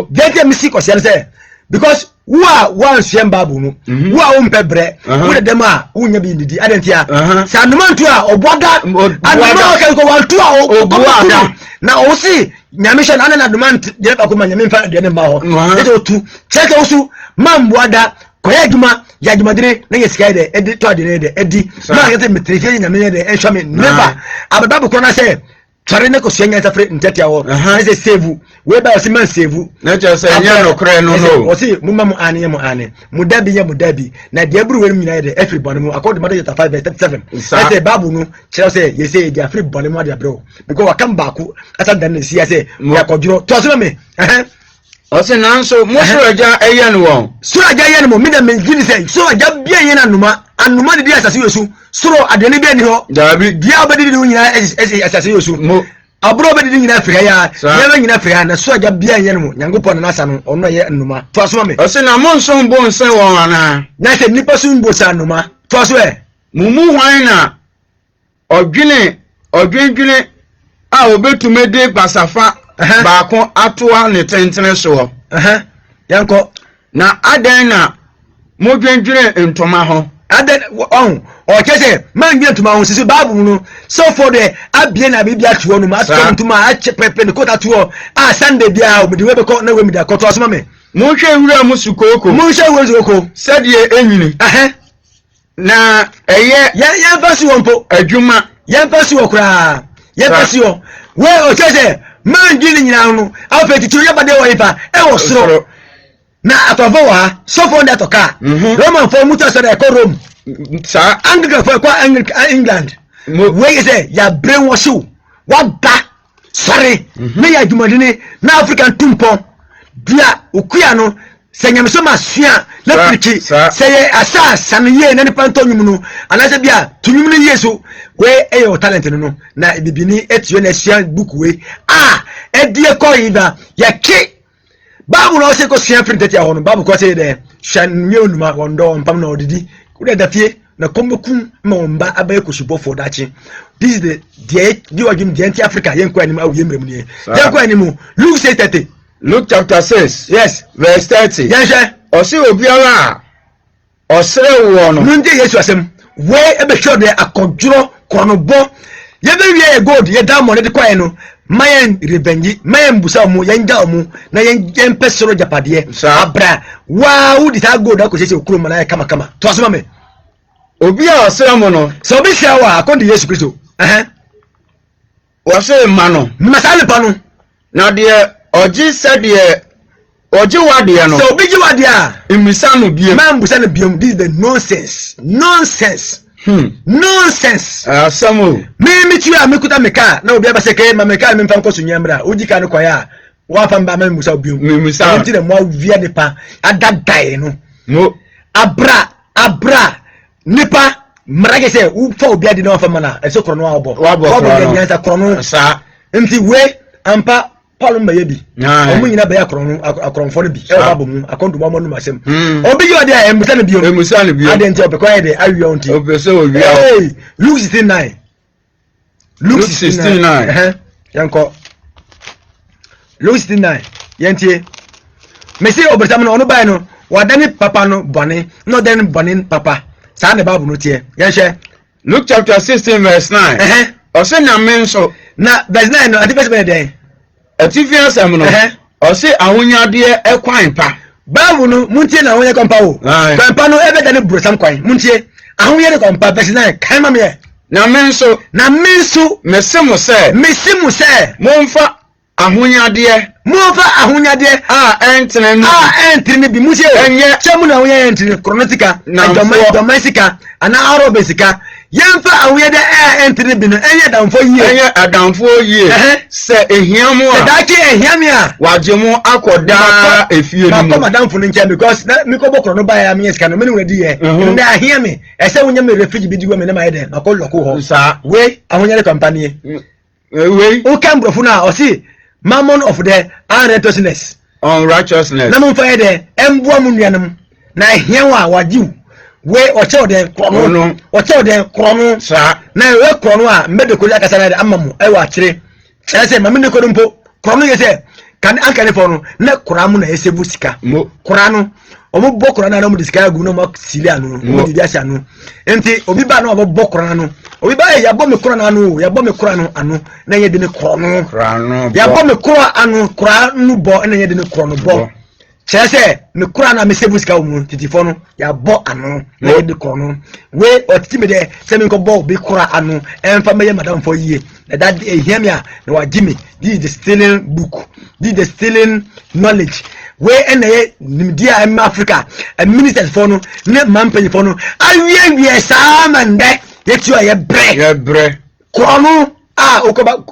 [SPEAKER 5] dete me si kwasi na say because who are one shem babu no who are umpebre who the dem a unya bi ndidi adentia sanumantu a oboda anuma ka ko wantu a oboda na o si nyamisha na na demand je ba ko nyame mfa de ne ba ho e otu check osu mamboada ko ya juma dire na yesika de edi to de ne de edi ma yete metrefie nyame de ehwa me never abababu ko na say tware ne ko suanya safre ntatia wo na se save we ba se man save
[SPEAKER 4] na je se nya no kre no no
[SPEAKER 5] o se mu ma mu ane mu dabi na de aburu we nyina de every bone mu according to Matthew 5:37 na se babu no kire se ye se de every bone mu de abro because wakam baako asa dan ne sia se ya koduro to so me
[SPEAKER 4] o se nanso mo suraja eye no won
[SPEAKER 5] suraja eye no me da me gini se suraja bia eye na anuma de dia asase yesu suro adene bia ni ho
[SPEAKER 4] dabi
[SPEAKER 5] dia obedi ni nyina asase yesu aburo obedi ni nyina afira ya ya nyina afira na suraja bia eye no nyankopon na asa no ono ye anuma to so me
[SPEAKER 4] o se na mo nso bo nse won ana
[SPEAKER 5] na se nipa so mbo sa anuma to so
[SPEAKER 3] mumu hwan na odwene a obetume de basafa baako atoa ne tentene so
[SPEAKER 5] yanko
[SPEAKER 3] na adan na modwendwene ntoma ho
[SPEAKER 5] adan on o kese man gbe ntoma ho sisi babu no so for the abie na bibia tuo no ma so ntoma a chepepe ne kota tuo a Sunday bia o de we be ko na we mi da ko to so me
[SPEAKER 3] mo hwe wura musukoko
[SPEAKER 5] mo hwe wura musukoko
[SPEAKER 3] sadie enwini na eye
[SPEAKER 5] ya fasi wonpo
[SPEAKER 3] adwuma
[SPEAKER 5] ya fasi okra ya fasi o we o kese man gbe nyina no afeti tu ya bade wo ifa e wo soro na atofo wa so for that oka Roman for muta so da ko Rome
[SPEAKER 3] sa
[SPEAKER 5] Anglican for kwa England we say ya brainwash you what da sorry me ya jumadini na African tumpo bia okuya no senyamso masua na priki say asasa no ye na ni panto nyum no anase bia tunyum no yeso we eyo talent no na bibini etio na sia book we edie ko ida ya ki babu no se ko sia print tia hono babu ko se de shanwe onuma wondo mpam na odidi kude dafie na kombekum momba abaye ko shibofo dachi this is the diwajum the anti-Africa yenko anim awu yemrem ni yenko anim Luke 6:30
[SPEAKER 3] Luke chapter 6
[SPEAKER 5] yes
[SPEAKER 3] verse 30
[SPEAKER 5] yes
[SPEAKER 3] osi obiara osere wo no
[SPEAKER 5] nunje Yesu asem we ebe hwe de akodjuro konobo ye be wie gold ye diamond de kwae no mayen revenge mayen busa mu yanga mu na yen pesoro japade abra wa udi ta gold akosese okuro mana kama to asoma me
[SPEAKER 3] obi a osere mo no
[SPEAKER 5] so bi sia wa akondi Yesu Kristo
[SPEAKER 3] wa se mano
[SPEAKER 5] masale panu
[SPEAKER 3] na de oji se de oji wade no
[SPEAKER 5] so bi ji wade a
[SPEAKER 3] imisa no biem
[SPEAKER 5] man busa no biem this is the nonsense nonsense
[SPEAKER 3] samu
[SPEAKER 5] me tu a mekuta meka na obi abase ke ma meka me mfam koso nyamra ojika no kwaya wa fam ba man musa biem
[SPEAKER 3] musa
[SPEAKER 5] nti de mo via de pa adadai no
[SPEAKER 3] mo
[SPEAKER 5] abra nipa mrage se u fa obi ade na fam na e se krono abo de nyansa krono
[SPEAKER 3] sa
[SPEAKER 5] nti we ampa Paul mba yebi omu nyina ba akron akronfo no bi e ba bomu akonto mo no masem obi yo de e musa no bi ade nti obe kwa de awia onti
[SPEAKER 3] obe se obi
[SPEAKER 5] Luke 69 yanko Luke 69 yantie mesi obetam no ono bai no wadani papa no bone no den bone papa sa ne babu no tie yanhye
[SPEAKER 3] Luke chapter 16 verse 9 ose na menso
[SPEAKER 5] na verse 9 no ati verse be den
[SPEAKER 3] atifi asem no ose ahonyade ekwan pa
[SPEAKER 5] babu no muntie na ahonyade kwan pa wo kwan pa no ebe dane brosam kwan muntie ahonyade kwan pa verse 9 kan ma me
[SPEAKER 3] na menso mesemu se momfa ahonyade entene
[SPEAKER 5] bi musie enye chemu na ahonyade entene chronotica na domestica ana arobesika yemfa ahonyade entene bi no enye
[SPEAKER 3] adamfo yie se ehiamu a
[SPEAKER 5] dake ehiame a
[SPEAKER 3] wagemu akoda efie ni
[SPEAKER 5] mu madamfo no nche because na mikobo krono ba ya meska no meni wedi ye na ahiame ese wonya me refugee bi diwa me na ma yede akoloko ho
[SPEAKER 3] sa
[SPEAKER 5] we ahonyade company
[SPEAKER 3] we
[SPEAKER 5] o kambrofo na o si mammon of the
[SPEAKER 3] unrighteousness
[SPEAKER 5] na mo fa yede emboa mu nuanam na ahiawa wajiu we oche de krono
[SPEAKER 3] sa
[SPEAKER 5] na we krono a medekoli akasa na de amamu e wa kire se ma me nekodi mpo krono ye se kan ankane fo no na kroamu na esebu sika kroano omo bo kroano na mo disika agu no mo sili anu mo di biasa anu enti obi ba na obo kroano obi ba ya bo me kroano anu na ye de ne kroano
[SPEAKER 3] ya
[SPEAKER 5] bo me kroano bo na ye de ne kroano bo Chese me kura na me sebu sika mu titifo no ya bo ano na ye de krono we otiti me de se me ko bo be kura ano emfa me ye madam for yie na that hear me na wa jimi this is the stealing book, this is the stealing knowledge we ene nimdia em Africa and ministers for no ne mampen for no awie sa man de yetu ye bre krono okoba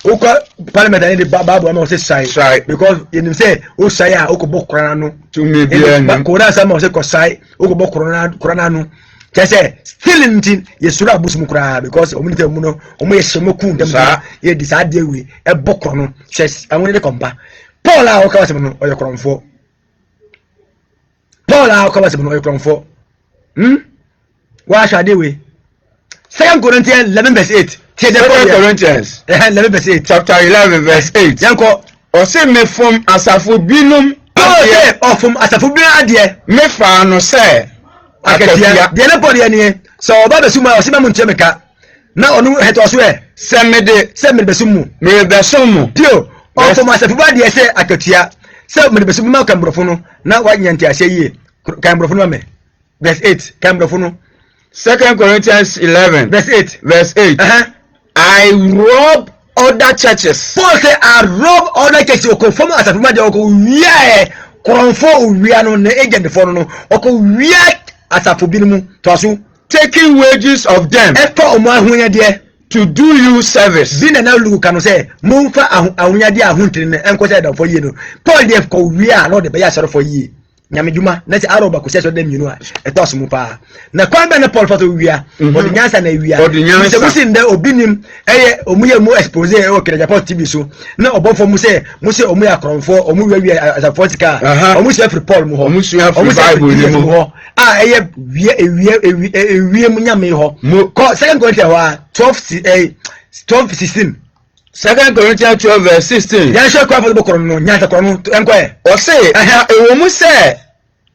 [SPEAKER 5] Oka parliament and the Babu am say sai because you say o sai a okobo korana no
[SPEAKER 4] to me bia
[SPEAKER 5] no korana sama say ko sai okobo korana no say stealing tin yesura abusum kora because omunite mu no omo yeshemoku ndem ye decide we e bokro no says I want to kompa Paul a oka wasem no oyekromfo Paul a oka wasem no oyekromfo wa shade we 2 Corinthians 11 verse 8
[SPEAKER 4] 2 Corinthians
[SPEAKER 5] 11 verse 8
[SPEAKER 4] chapter 11 verse 8
[SPEAKER 5] yanko
[SPEAKER 4] o se me from asafo binum
[SPEAKER 5] ade from asafo binum ade
[SPEAKER 4] me fa no se
[SPEAKER 5] akatia de le body ene so oba besuma o se me nchemeka na onu heto so e
[SPEAKER 4] se me
[SPEAKER 5] besumu
[SPEAKER 4] me besumu
[SPEAKER 5] tio o from asafo ade se akatia se me besumu ma kambrofo no na wanyanti ase yie kambrofo no me verse 8 kambrofo no
[SPEAKER 4] 2 Corinthians 11 verse 8 I rob other churches.
[SPEAKER 5] Paul say I rob other churches o conform as afuma de o ko wiye konfo o wiya no na agent for no o ko wiya as afobinimu to aso
[SPEAKER 4] taking wages of them
[SPEAKER 5] e fa o mo ahonya de
[SPEAKER 4] to do you service.
[SPEAKER 5] Bi na lu ka no say mo fa ahonya de ahontiri ne enko say da for yi no Paul de ko wiya no de be ya soro for yi nyameduma na ti aroba ko seso dem yinu a eto so mu pa na kwan be na Paul foto wiya odi nyansa na wiya se musi nde obinim eye omuye mu expose e o kire Japan TV so na obofo mu se omuye akronfo omu wiya asafotika omu se free Paul mu ho
[SPEAKER 4] omu se free Bible ni mu
[SPEAKER 5] ho eye wiya mu nyame ho ko 2 Corinthians 12:16
[SPEAKER 4] 2 Corinthians 12 verse 16.
[SPEAKER 5] Ya show kwa football kono no nyata kono enko e.
[SPEAKER 4] O say ewo mu say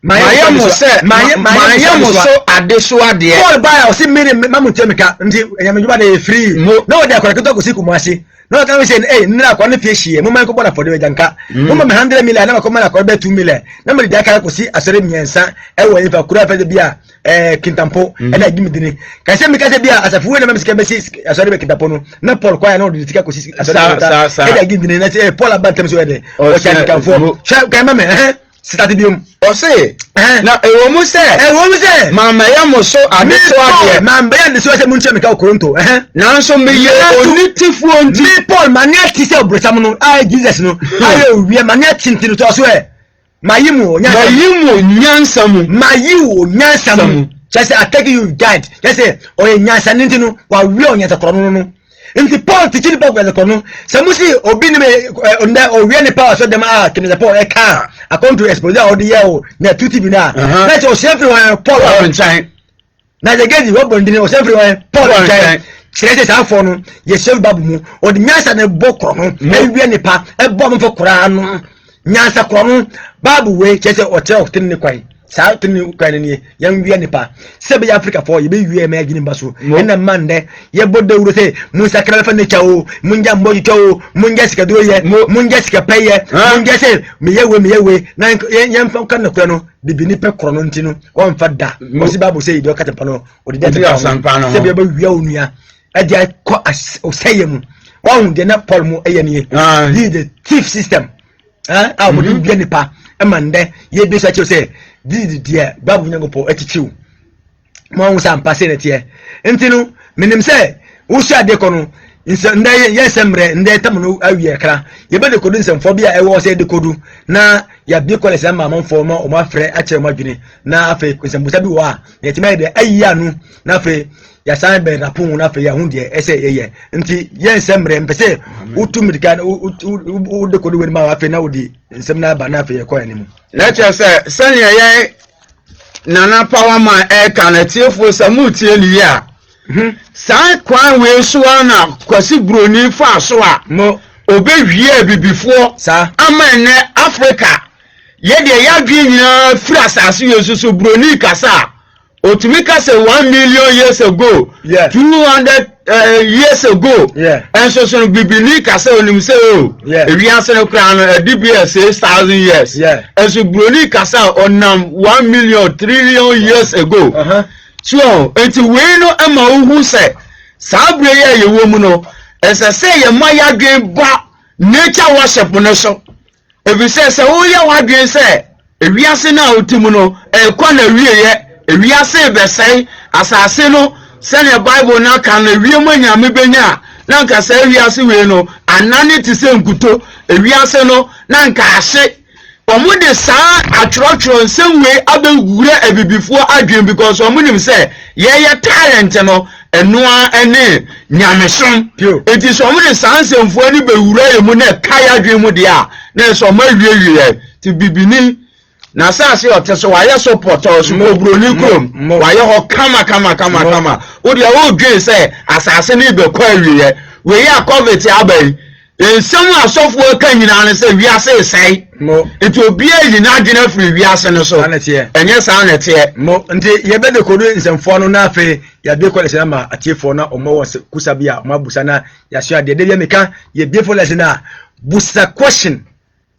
[SPEAKER 4] Mayamu so adeso ade.
[SPEAKER 5] Paul buy o si mini mamu temeka ndi enyamedwa na free. No dey akora keto ko si kumasi. No can we say eh nira kwa na fie hie. Mo man ko bona for de janka. Mo ma 100 million na ko ma na ko be 2 million. Na me dey akara ko si asere miensa e wo ifa kura fa de bia kintampo e na gimi dini. Ka se me ka se bia asafu we na me sika be si asere be kintampo no. Na Paul kwa na o de tika ko si asere. E da gimi dini na se Paul abantem so de. O cha kintampo. Sha ka ma me start biom
[SPEAKER 4] o say na ewo mu say mama ya mo so adeso ade
[SPEAKER 5] mama ya nso se munche meka okoronto
[SPEAKER 4] na so me ye onitifu onti
[SPEAKER 5] Paul mania ti se obrosam no Jesus no aye owie mania tintinu to so e mayimu nyansa mu just attack you guide just say o nyansa nintinu wa wie onyansa krono no nti Paul tichini pa kwa kono samusi obi ni me onda o wie ni power so dem kini Paul e ka account to expose all the year na tuti bi na na so everyone Paul on time na the get what bondini o everyone Paul on time chirese sa fo no ye chef babu mu o di nyansa na bokro no e wie ni pa e bo mo fo kura no nyansa kro no babu we chese o te o tin ni kwai sa tin kwai ni yan wie ni pa sebe Africa for ye be wie me agini baso ena mande ye bodde wuro se musa kala fa ne chawo munja mboji chawo munja sika doye munja sika paye munja se me yewe na yan fa kan na no bibini pe krono ntino on fa da o si babu se ido kata pano o de da sebe ye be wie onua adia ko o sayem wa hu de na Paul mu eye ni the thief system a mo de wie ni pa e mande ye be sa che se didi dia babu nyangopo etichiu mo unsa mpase ne tie ntinu minim se wo sha de kono nde yesemre nde tamno awie kra ye be de kodu nsemfo bia e wo se de kodu na ya bi ko lese ma manfo ma o ma frɛ a kyerɛ ma dwene na afa nsembusa bi wa ye ti mai de ayiya nu na afa ya san be rapun na afa ya hu de ese ye nti ye nsemre mpese utu midika u de kodu weni ma afa na odi nsem na ba na afa ye ko animu
[SPEAKER 4] na che se sanya ye nana power man e kanatiefo samutie ni ya sai kwan we so na kwasi broni fa so a
[SPEAKER 5] mo
[SPEAKER 4] obewie bibifo
[SPEAKER 5] sa
[SPEAKER 4] amane Africa ye de ya dwe nyina firi asase yesusu broni kasa otumi kasa 1 million years ago 200 years ago.
[SPEAKER 5] Yeah.
[SPEAKER 4] And so bibini kasa onim say o.
[SPEAKER 5] Yeah.
[SPEAKER 4] Ewiase no kra no DBS 6,000 years.
[SPEAKER 5] Yeah.
[SPEAKER 4] And so broni kasa onam 1 million trillion years ago. So enti we no ama ohu say sabre ye yewo mu no ese say ye maya dwen ba nature worship no so. Ebi say wo ye wadwen say ewiase na otimu no kwa na wieye ewiase be say asase no send your Bible na kan ewiemu nyame benya na nka say ewiase we no anane ti se nkuto ewiase no na nka ahye omo de saa atwotwo nsem we abegure abibifo adwen because omo nim say ye talent no enoa ene nyamesom enti so omo de saa nsemfo ani bewura yemu na kaya adwen mu de a na so omo awieye ti bibini na sase oteso waye support so obroni krom waye ho kama o de o dwen say asase ni be kwa wiye we ya covid abai ensem asofo ka nyina ne say wiase sai eto obi ayi na adwena free wiase no so enye sa na te
[SPEAKER 5] mo nti ye be de kodo nsemfo no na afi ya be kwale se ma atiefo na omo wo kusabia ma busa na ya so ade de meka ye be for lesson na busa question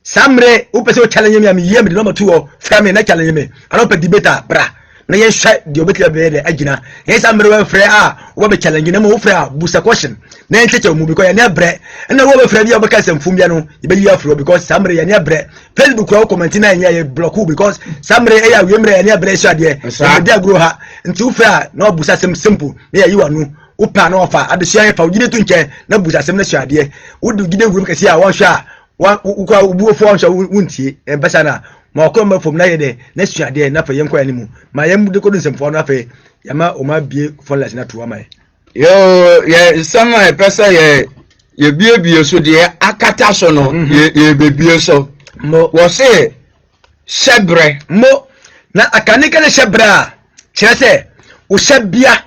[SPEAKER 5] samre upese o challenge me am yem de number 2 o frame na challenge me ana pe debater bra na ye hwa de obetila be de agina ye samre we frɛ a wo be challenge na mo wo frɛ a busa question na encheche mu because ye na bre na wo be frɛ bia obeka semfum bia no ye be yi afro because samre ye na bre Facebook ko comment na ye block because samre e ya wemre ye na bre so ade e de agro ha nti wo frɛ a na obusa sem simple na ye yi wanu upa na ofa adesua ye fa ugide tu nche na busa sem na so ade wo du gide group kesi a wo hwa wa ubu fo ansha wuntie embasa na ma okọ ma fom na ye de na suade na fa yenko animu ma yem de kodu nsem fo na fa ya ma o ma bie fo las na to ma
[SPEAKER 4] yo ye sama pesa ye bie so de akata so no ye bebie so
[SPEAKER 5] mo
[SPEAKER 4] wo se shebre
[SPEAKER 5] mo na akanika na shebra kire se o shebia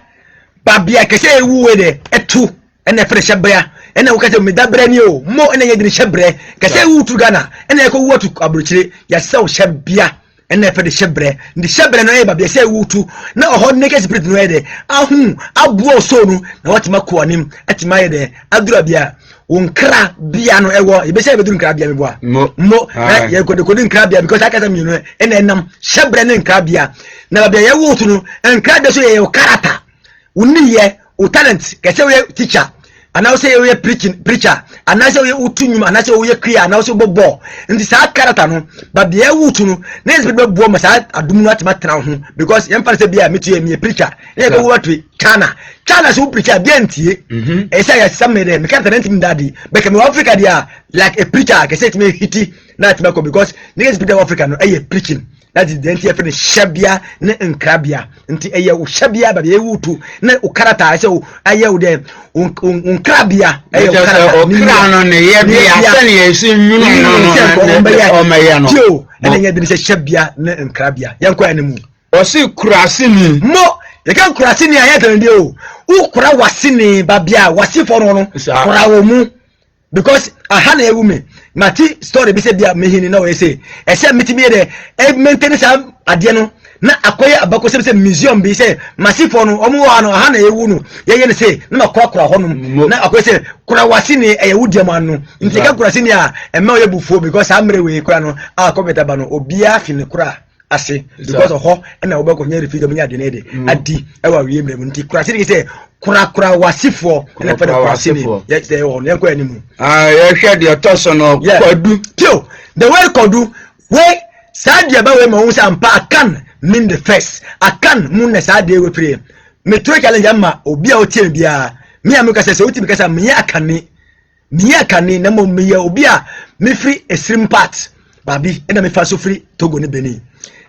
[SPEAKER 5] babia kese ewu we de etu ene fere shebra ene ukate medabre ni o mo ene yedini shebre kase wutu Ghana ene ko wutu abrochire ya saw shebia ene fe de shebre ndi shebre no e babia se wutu na oho neke spirit no ede ahu abuo so no na watima ko anim atima yede adura bia wonkra bia no ewo ebe se beduru nkra bia meboa mo ye ko de ko nkra bia because akasa mi no ene nam shebre ne nkra bia na babia ye wutu no nkra de so ye character woni ye o talent kase we teacher ana say we preacher ana say we utunyum ana say we clear ana say bobo nti sa character no ba bia wutu no na is be bo ma sa adum no atema tena ho because yem pare say bia metu me preacher na go watu China so preacher bia ntie e say ya some me me can't rent daddy but me Africa dia like a preacher can say to me hiti na atema ko because niggas be Africa no e preaching that is the entire for the shabia na nkrabia nti eye wo shabia ba be wutu na o character say aye wo de nkrabia eye o character
[SPEAKER 4] ni no ne ye bia se ne ye sin nyunu no o meya no
[SPEAKER 5] jo ene ye de se shabia na nkrabia yanko anemu
[SPEAKER 4] o si kurase ni
[SPEAKER 5] mo ye kan kurase ni aye tan de o ukura wasini babia wasifo no kura wo mu because aha na ewu me mati story bi se bia mehini na we say e se mitimi de e maintain sa ade no na akoye abako se museum bi se masifo no omo wa no aha na ewu no ye ne say na makora ho no na akoye se kura wasini e ewu diaman no nti ka kura sini a e ma ye bufuo because amre we kura no a kometa ba no obia fi ne kura ase because of ho na obako nya refi nya de ne de adi e wa wie mrem nti kura sini se kura wasifo na fa kura sini ye say ho ne ko animu
[SPEAKER 4] ye hwe de toso no kodu
[SPEAKER 5] tio the word kodu we sadia ba we ma hu sa mpa akan mean the first akan mun na sadia we pray me to challenge amma obi a o tie bia me am ka se o ti bi ka sa me akane na mo me ya obi a me free extreme part babi e na me fa so free Togo ne Benin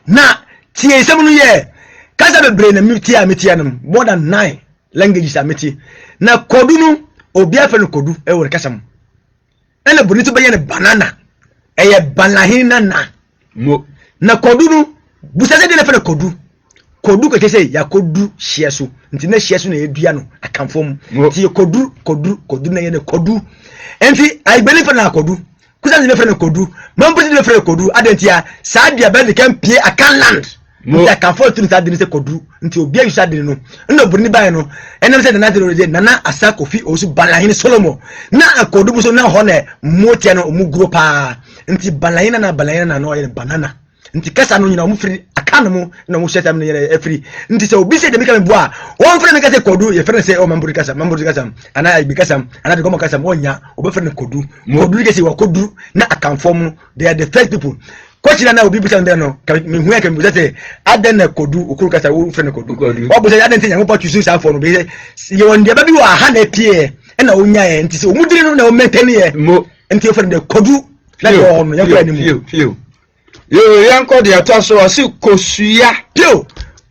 [SPEAKER 5] na tie sem no ye kasa be brain na me tie no more than 9 languages ameti na kodu no obi afa no kodu e wo kasa mo ene bonito be ye ne banana eye banahina na na kodu no busase de na fa no kodu ko kese ya kodu hieso nti na hieso na edua no akamfom ti kodu na ye ne kodu enti I believe na kodu kusa ni me fa no kodu mampo ni me fa no kodu adentia sa dia be de kan pie akan land nti akamfo tunu sa de se koduru nti obi ayi sa de no no burni ban no enam se na de nana asa kofi osu balahin Solomon na akodu so na ho na motia no mu gro pa nti balahin na no ye banana nti kasa no nyina mu firi akana mu na mu shetam ne ye free nti se obi se de meka me boa won fere me kasa kodu ye fere se o mambu kasa ana bi kasa ana de gomo kasa onya obi fere kodu ke se wa kodu na akamfo mu they are the first people kwachina na obi bisa ndeno me hu aka me say aden na kodu okuru kasa wo fere kodu wo bo say aden tin yango pa tusu sa for no be ye won de ba bi wa ha na pie e na onya ye nti se omudiri no na o maintain ye nti o fere de kodu na yo no yakwa ni mu
[SPEAKER 4] yo yanko de ataso asi kosua
[SPEAKER 5] yo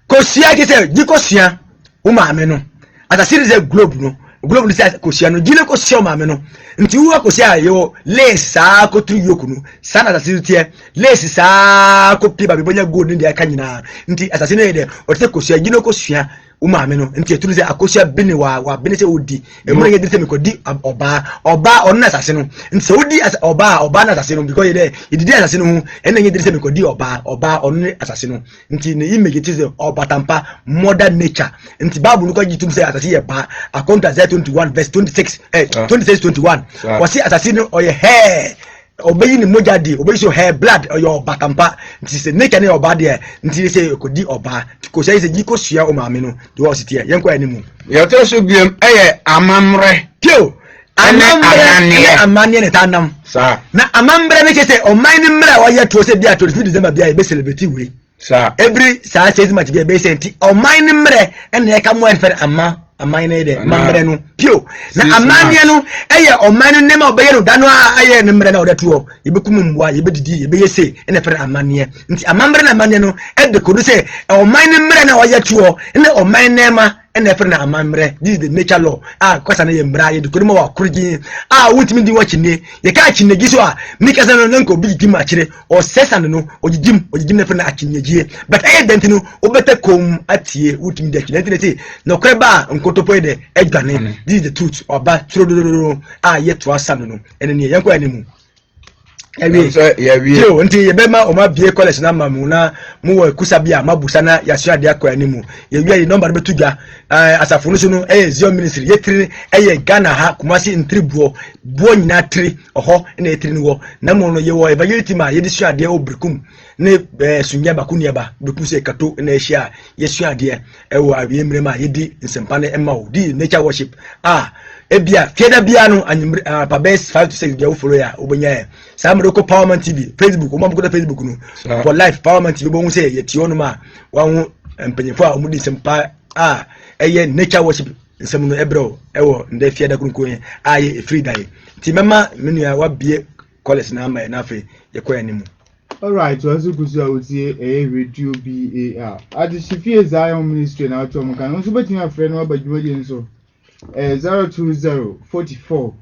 [SPEAKER 5] kosua ke se di kosua o ma me no ata series e globe no globe ni se kosua no gile kosua o ma me no nti wo kosua yo lesa ko tru yoku no sana ata series tie lesa sa ko piba bibonya gold ndi aka nyina nti ata series de o te kosua gile kosua o ma me no nti eturu se akosua bini wa bini se odi emure ye dire se me ko di oba on na asase no nti se odi oba na asase no because ye didi asase no hu ena ye dire se me ko di oba on asase no nti ne image ti se oba tampa modern nature nti bible no ko gitum se asase ye ba account Isaiah 21 verse 26 26-21 wasi asase no oye hair obeyi ni moja di obeyi so hair blood oyo oba tampa nti se nature ne oba de nti se ko di oba ko say se giko sua o maame no de wo sitie yenko animu
[SPEAKER 4] ya to so biem eye amamre
[SPEAKER 5] tio amanye ne tanam
[SPEAKER 4] sa
[SPEAKER 5] na amamre me se o man ni mra wa ye to se dia 25 December bia e be celebrate we
[SPEAKER 4] sa
[SPEAKER 5] every sa says match bia be senti o man ni mre en e ka mo en fer amanye de mamre no pio na amanye no eye o man ni ma obeye no dano aye ni mre na o de to e be kum mwa e be didi e be yese en e fer amanye nti amamre na amanye no e de ko do se o man ni mre na wa ye to en o man nema ene fere na amamre this is the nature law kwasa na ye mbra ye de ko ma wa kurigi wutimi di wachine ye ka chine giso mika sana no nko bi gima chire o sesand no ogigim na fere na achinyejie but aye dent no obeta kom atie wutimi de chine tete no kreba nkotopo de edwane this is the truth oba trododoro ye to asam no ene ne yanko animu yo nti ye be ma o ma bie college na mamu na mu wo kusabia mabusa na ya so ade akwa animu ye wi ye number be tudwa asafo no so no zero ministry ye tiri Ghana ha Kumasi ntribuo buo nyina tiri oho na ye tiri no wo na mo no ye wo evangelity ma ye di so ade obrikum ne sunya bakunia ba beku se kato na ehia ye so ade wo awie mre ma ye di nsempa ne ema wo di nature worship ebia fieda bia no anyimre pa best 5 to 6 dia wo follow ya obenya sa mreko Powerman TV Facebook o mamko da Facebook no for life Powerman TV bo hu se ye ti onu ma wa hu empenyefo a omudi sempa eye nature worship nsem no ebro ewo nda fieda kunko ye free die ti mema menua wa bie college na ama na fe ye kwa animu.
[SPEAKER 3] All right, so as you could see, I would say a radio BAR at the Shifie Zion Ministry now to Mokan. Also, but you have friend about you so 020 44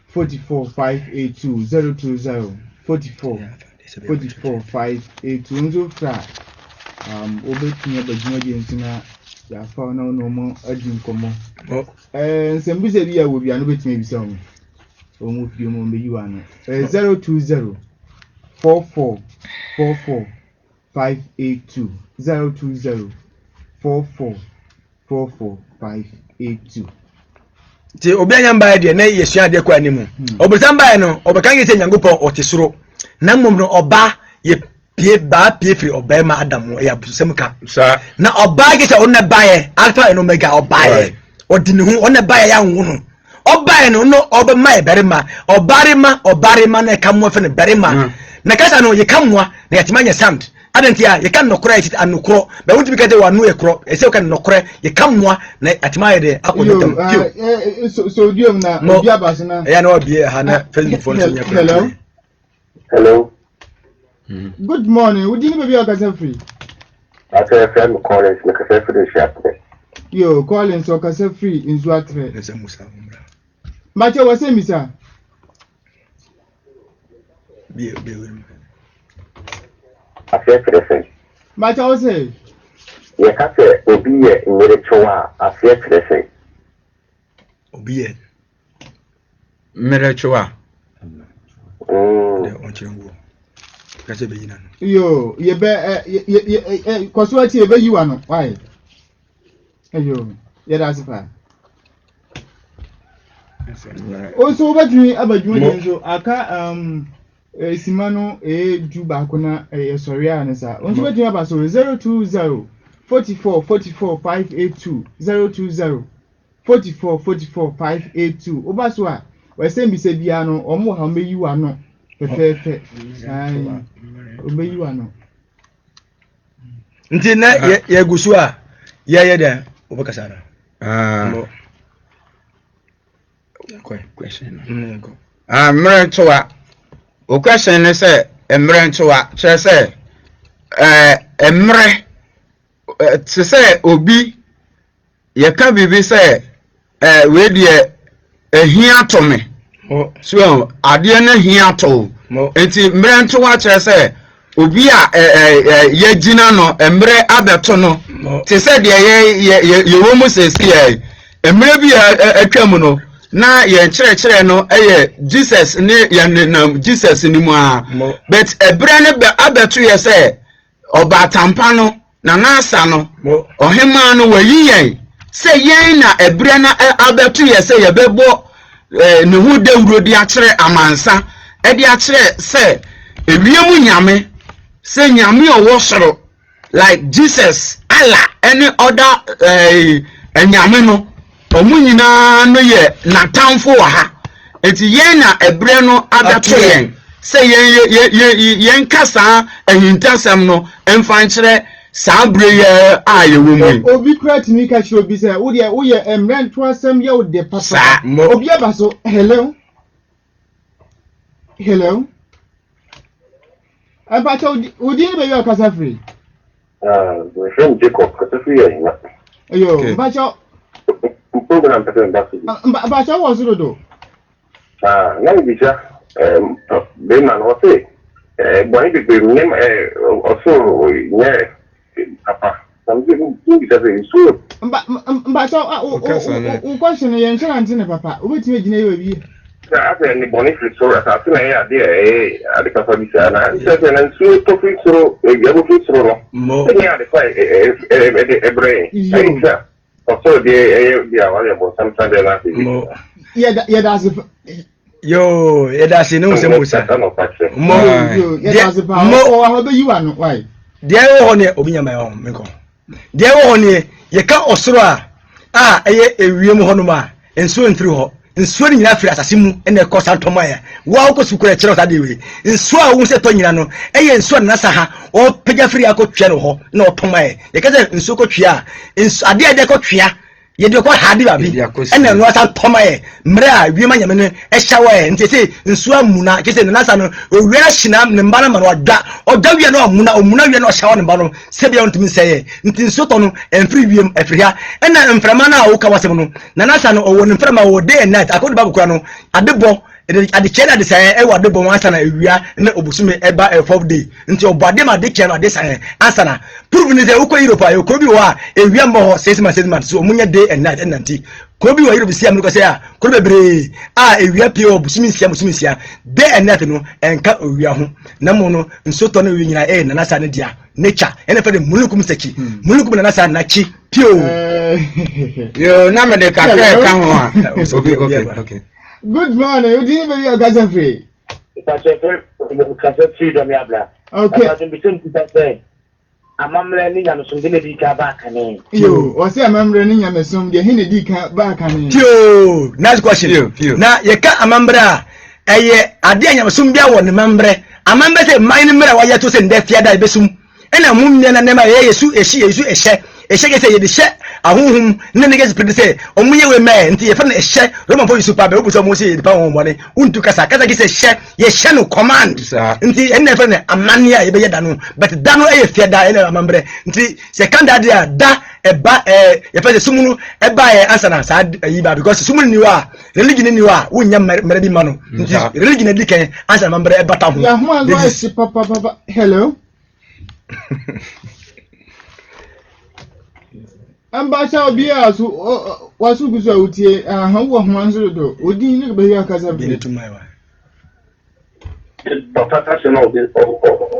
[SPEAKER 3] 44 582 020 44 44 582 so far obetinye about you na ya fa na no mo adin komo sembuse bi ya wo bia no betime bi se o mo fi mo be you ano 020 44 44 582 020 44 44 582.
[SPEAKER 5] Ti obi anyamba de na yesua de kwa animu obisamba no obekan yese nyankopon otesoro na mmom no oba ye pie free oba ma adamu ya busem ka na oba ke se onne bae alpha and omega oba ye odini hu onne bae ya nwu no oba no no oba mai berima obarima na ka mo fe ne berima na kasa no ye kamwa na yatimanya sound adantia ye kan nokora yiti anokro ba wunti bi kete wanu ye kro ese kan nokora ye kamwa na atimaye de akodotam
[SPEAKER 3] so diom na obi abase na
[SPEAKER 5] ya na obi ha na Facebook phone so nya
[SPEAKER 6] hello
[SPEAKER 3] good morning we didn't be okasa free
[SPEAKER 6] aka friend Collins na kasa free shop
[SPEAKER 3] yo Collins okasa free inzu atre
[SPEAKER 5] nse musa umra
[SPEAKER 3] mache wase misa
[SPEAKER 5] bi
[SPEAKER 6] afia kresen
[SPEAKER 3] mache wase
[SPEAKER 6] ye kase obi ye nyere chowa afia kresen
[SPEAKER 5] obi ye
[SPEAKER 4] mere chowa
[SPEAKER 5] de onchirengo Kase be yina.
[SPEAKER 3] Yo, ye be kwasuati ye be yiwa no. Why? Ayo, ye da sipa. Also obadwin abadwin so aka simano du ba ko na sorry anisa. Onso badwin aba so 020 44 44 582 020 44 44 582 oba so a we say bi se bia no omo ha me yiwa no pepepe ai obe yiwa no
[SPEAKER 5] Nti na ye gusu a ye da obakasa na.
[SPEAKER 4] Question. Mmerentoa. O question is say mmerentoa chere say emre to say obi ye ka bibi say we de ehia to me. So ade na hia to. Enti mmerentoa chere say obi a ye gina no emre abeto no. To say de ye wo mu say skia emre bi atwa no na ye chere no Jesus ni ye na Jesus ni mu a but ebre ne be abeto ye say oba tampa no na nasa no ohema no wayi yen say yen na ebre na abeto ye say ye bebo ne hu dawuro di akere amansa e di akere say ewiemu nyame say nyame owo soro like Jesus Allah any other nyame no omu nyina no ye natamfo wa ha enti yen na ebre no abeto yen say yen kasa ahintasem no emfa nkere sabre ye aye wo mu
[SPEAKER 3] obi krat ni ka shi obi say wo ye emre to asem ye wo de papa obi aba so hello aba to odi ni be yo kasa free
[SPEAKER 6] my friend Jacob kasa free ya ina
[SPEAKER 3] ayo ba cho
[SPEAKER 6] program pattern back to
[SPEAKER 3] ba cho wo so do
[SPEAKER 6] na bija be man o say boy be nem also nye papa something bisa say so
[SPEAKER 3] ba cho o question ye nchara ntine papa obetime gina ye bi
[SPEAKER 6] after any bonifit so as I say there the papa bisa na say na so to fit so e go fit so no yeah the fight brain also the aware about something that na
[SPEAKER 3] yeah that's
[SPEAKER 5] yo that's no se musa
[SPEAKER 3] mo that's mo how be you are why
[SPEAKER 5] there wo ne obi nyama yo menko there wo ne ye ka osoro a eye ewiem ho no ma enso entri ho nsuo ni nyina firi asase mu ene ko santoma ya wa ko sukura kire o de we nsuo a wo se to nyina no eye nsuo na sa ha o pega firi akotwe no ho na otoma ya ye ka se nsuo ko twia ade ade ko twia ye de ko hade ba bi ene no santoma ya mre a wiema nyame no e hyawa ya ntese nsuo amuna kese na sa no owia hyina ne mba na ma no odwa wi na omuna wi na o hyawa ne mba no se bia ntumi seye nti nsuo to no emfiri wiem afiri ha ena mframa na wo ka wasem no na sa no owo ne mframa wo day and night akodi babu kura no adebo ade chena de say e wa adebo wan sana ewia na obusume eba 4 day nti obade ma de chena de say ansana prove ni say uko Europe ayo ko bi wa ewia mbo ho 6 months so omunya day and night nanti ko bi wa Europe sia mu ko say a ko bebre ewia pie obusume sia day and night no enka ewia ho na mo no nsoto na ewia nyina na sa ne dia nature ene fa de mulukum seki mulukum na sa na chi pio
[SPEAKER 4] yo na me de ka ka ho a okay
[SPEAKER 3] good morning you didn't be your cousin free okay
[SPEAKER 7] amamre ni nyamsum de di ka ba kane
[SPEAKER 3] yo o say amamre ni nyamsum de hin di ka ba kane
[SPEAKER 5] pio nice question na ye ka amamre a eye ade nyamsum bia wo ne mamre amamre say mine mre wa ye to say nda fia da besum ena mumne na nema ye yesu ehye kese ye de hye ahunhum ne ne gese pede say omunye we me nti ye fa na ehye roman for super be obuso mo say pa won bone untu kasa gese hye ye hye no command nti enne fa na amane a ye be yeda no but da no ye fia da ene amambre nti second dia da eba ye fa sumunu eba ye answer na sa yi ba because sumunu ni wa religion ni wa wonya mere bi ma no nti religion di kan answer amambre eba ta ho
[SPEAKER 3] ya ho advice papa hello Ambacha obia so wasu guzo utie ha wo ho anzo do odi ni be ya kaza bi
[SPEAKER 5] to my
[SPEAKER 6] Papa, c'est non,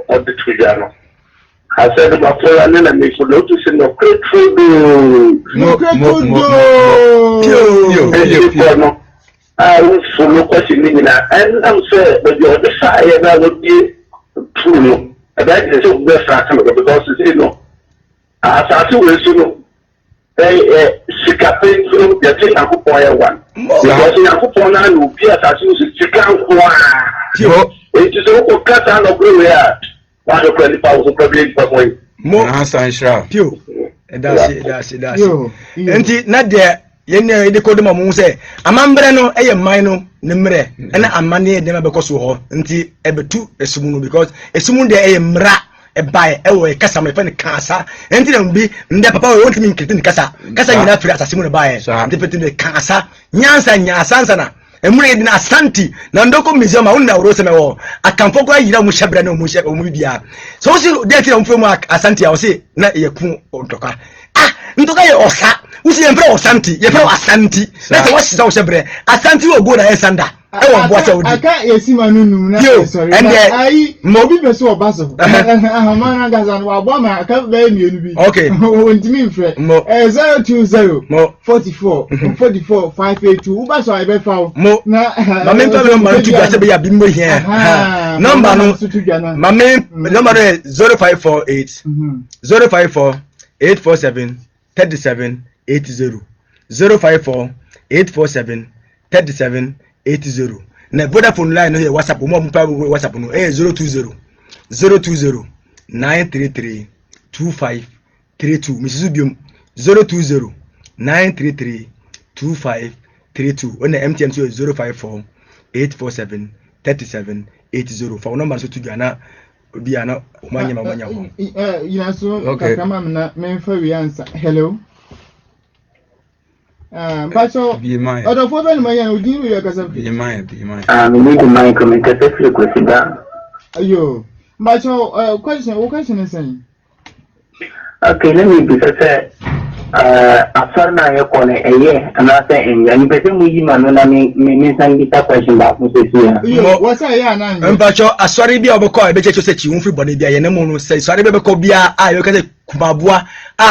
[SPEAKER 6] on détruit Jano. I said to my friend, and then I for notice in the quick food. I was for no question, and I'm saying, but you're the side, and I would be true. And that is the best I can because you know, as I do, Sikape, so you're taking a point one. Because you have to point out, you appear as you see, you can't go. It is all cut out of where. 120,000 probably per way.
[SPEAKER 5] More
[SPEAKER 4] answer sure.
[SPEAKER 5] Pew. That's it. And not there. Yenya de kodema mu se amambre no eye man no ne mre na amane de ma bekoso ho nti ebetu esumu no because esumu de eye mra e bai e wo kasa me pen kasa nti na mbi nde papa wo ntimi nkiriti kasa nyina firi asasimu ne bai nti peti ne kasa nyansa na emure de na asanti na ndoko museum a wonna woro se me wo akamfo kwa yira mu hyebra na mu bia so si de ti na mfo mu asanti a wo se na ye ku ontoka ntoka ye osa usi yempre osanti yempre asanti na se washisa wo hyebra asanti wo go na esanda e wo boa saudi
[SPEAKER 3] aka yesima nunu na sorry ai mo bi beso obaso ahama na gaza no abo ma aka be mienu bi
[SPEAKER 5] okay
[SPEAKER 3] wontimi mfre 020 44 582 ubaso ai be fa
[SPEAKER 5] na mame to be ma tu gase be ya bi mo here number no mame number 0548 054 847 37 80 054 847 37 80 na Vodafone line no here WhatsApp mo WhatsApp no 020 933 2532 Mrs. Biom 020 933 2532 on the MTN 054 847 37 80 for number so to Ghana bi ana omanya ho
[SPEAKER 3] you so kama na me fa wi answer hello but so other for when my udin we kasa
[SPEAKER 7] be my we need to mind comment especially question da
[SPEAKER 3] ayo but so question is saying
[SPEAKER 7] okay let me be say after na ye kone eye ana say en pese mu yi manu na me san bi ta question ba mu se si
[SPEAKER 3] ya what say ya na
[SPEAKER 5] mpacho asori bia obekọ ebechecho se chi wonfri bone bia ye ne mu no say sori bebekọ bia ayo kase kumaboa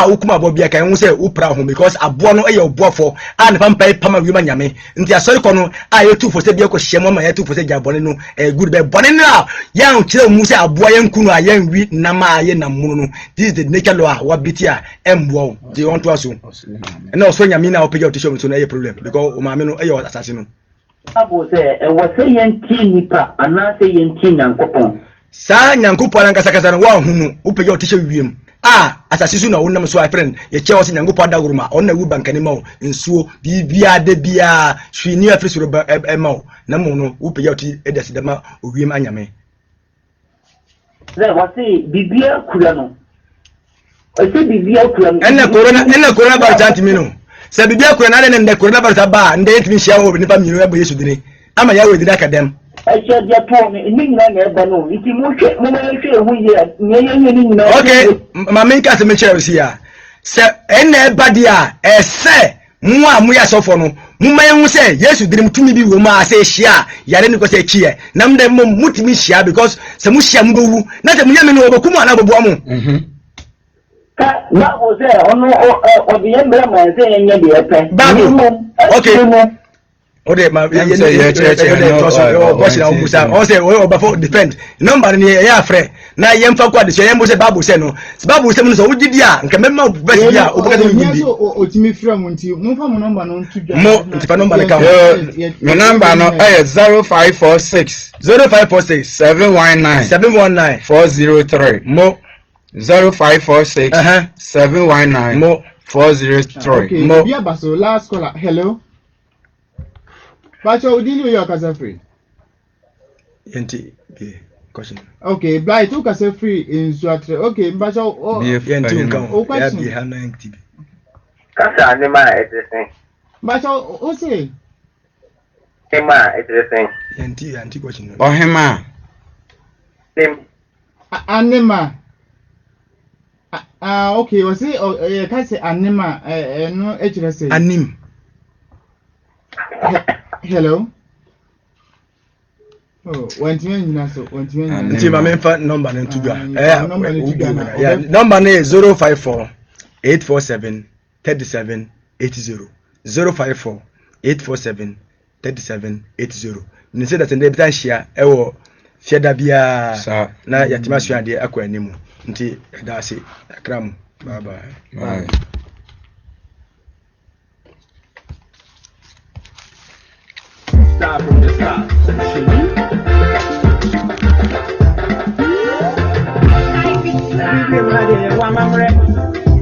[SPEAKER 5] ukumaboa bia kan hu se upra ho because abo no eye oboafo ne pampa pama wi manyame nti asori kọ no ayo tu fo se bia ko hyemo ma ye tu fo se ja bone no good be bone no ya nkire mu se abo ye nkunu aye nwi na ma aye na mu no this is the nature law wa bitia embo they want to aso na so nyame na opeja otisho so na ye problem because o ma me no eye asase no
[SPEAKER 7] abo se e wo se yenti nipa ana se yenti nyankopon
[SPEAKER 5] sa nyankopon ankasa kasa no wa hunu opeja otisho wiem asase su na wonnam so friend ye che wose nyankopon da guruma on na wu bankani ma nsuo bibia de bia hwini afri so ma na mu no opeja oti edese dema owiem anyame
[SPEAKER 7] ze wase bibia kula no ese bibia kula no
[SPEAKER 5] ene corona ba tanti mino se bibia kula na ne nde corona ba ba nde etimi hia wo ni pa mino ebo yesu dini ama ya we dini akadem
[SPEAKER 7] acha dia to ni nyina na eba no iti mo ma hwe hu ye nye ni nyina
[SPEAKER 5] okay mama nka se me chere si ya se ene eba dia ese mu a mu ya sofo no mu ma hu se yesu dini mutumi bi wo ma se hia yare ni ko se chie na mde mo mutimi hia because se mu hia mu bewu na se mu yame no oboku mu ana bobo amu
[SPEAKER 7] na o se ono o bi yembe ma se yenye de epe
[SPEAKER 5] okay ode ma ye boss na obusa o se o ba for defend number ni ya frɛ na ye mfa kwa de so ye mo se bible se no bible se no so wogidi a nka mema best bia o baka de windi
[SPEAKER 3] o timi frɛ mo nti mo fa mo number no ntu dwa
[SPEAKER 5] mo nti fa number ka
[SPEAKER 4] me number no 0546 719 403
[SPEAKER 5] mo
[SPEAKER 4] 0546 719
[SPEAKER 5] mo
[SPEAKER 3] 403 mo bia baso last caller hello Bacho udini yo kasa free.
[SPEAKER 5] Yenti question.
[SPEAKER 3] Okay, blight to kasa free in Swatre. Okay, bacho
[SPEAKER 5] yenti nkan. Ya bi ha na NTB.
[SPEAKER 6] Kasa anima everything.
[SPEAKER 3] Bacho o say.
[SPEAKER 6] Ema everything.
[SPEAKER 5] Yenti question.
[SPEAKER 4] O hema.
[SPEAKER 3] Anima. Okay, o say o kasa anima no ejire say.
[SPEAKER 5] Anim.
[SPEAKER 3] Hello. Oh, one thing so one thing.
[SPEAKER 5] Nti ma memfa number na ntugwa.
[SPEAKER 3] Number
[SPEAKER 5] Number na 054 847 37 80 054 847 37 80. Ni say that ndé bitan hia ewo fiada bia na yatima so ade akọ animu. Nti da ase akram. Bye bye.
[SPEAKER 2] Stop from the stop. Everybody, one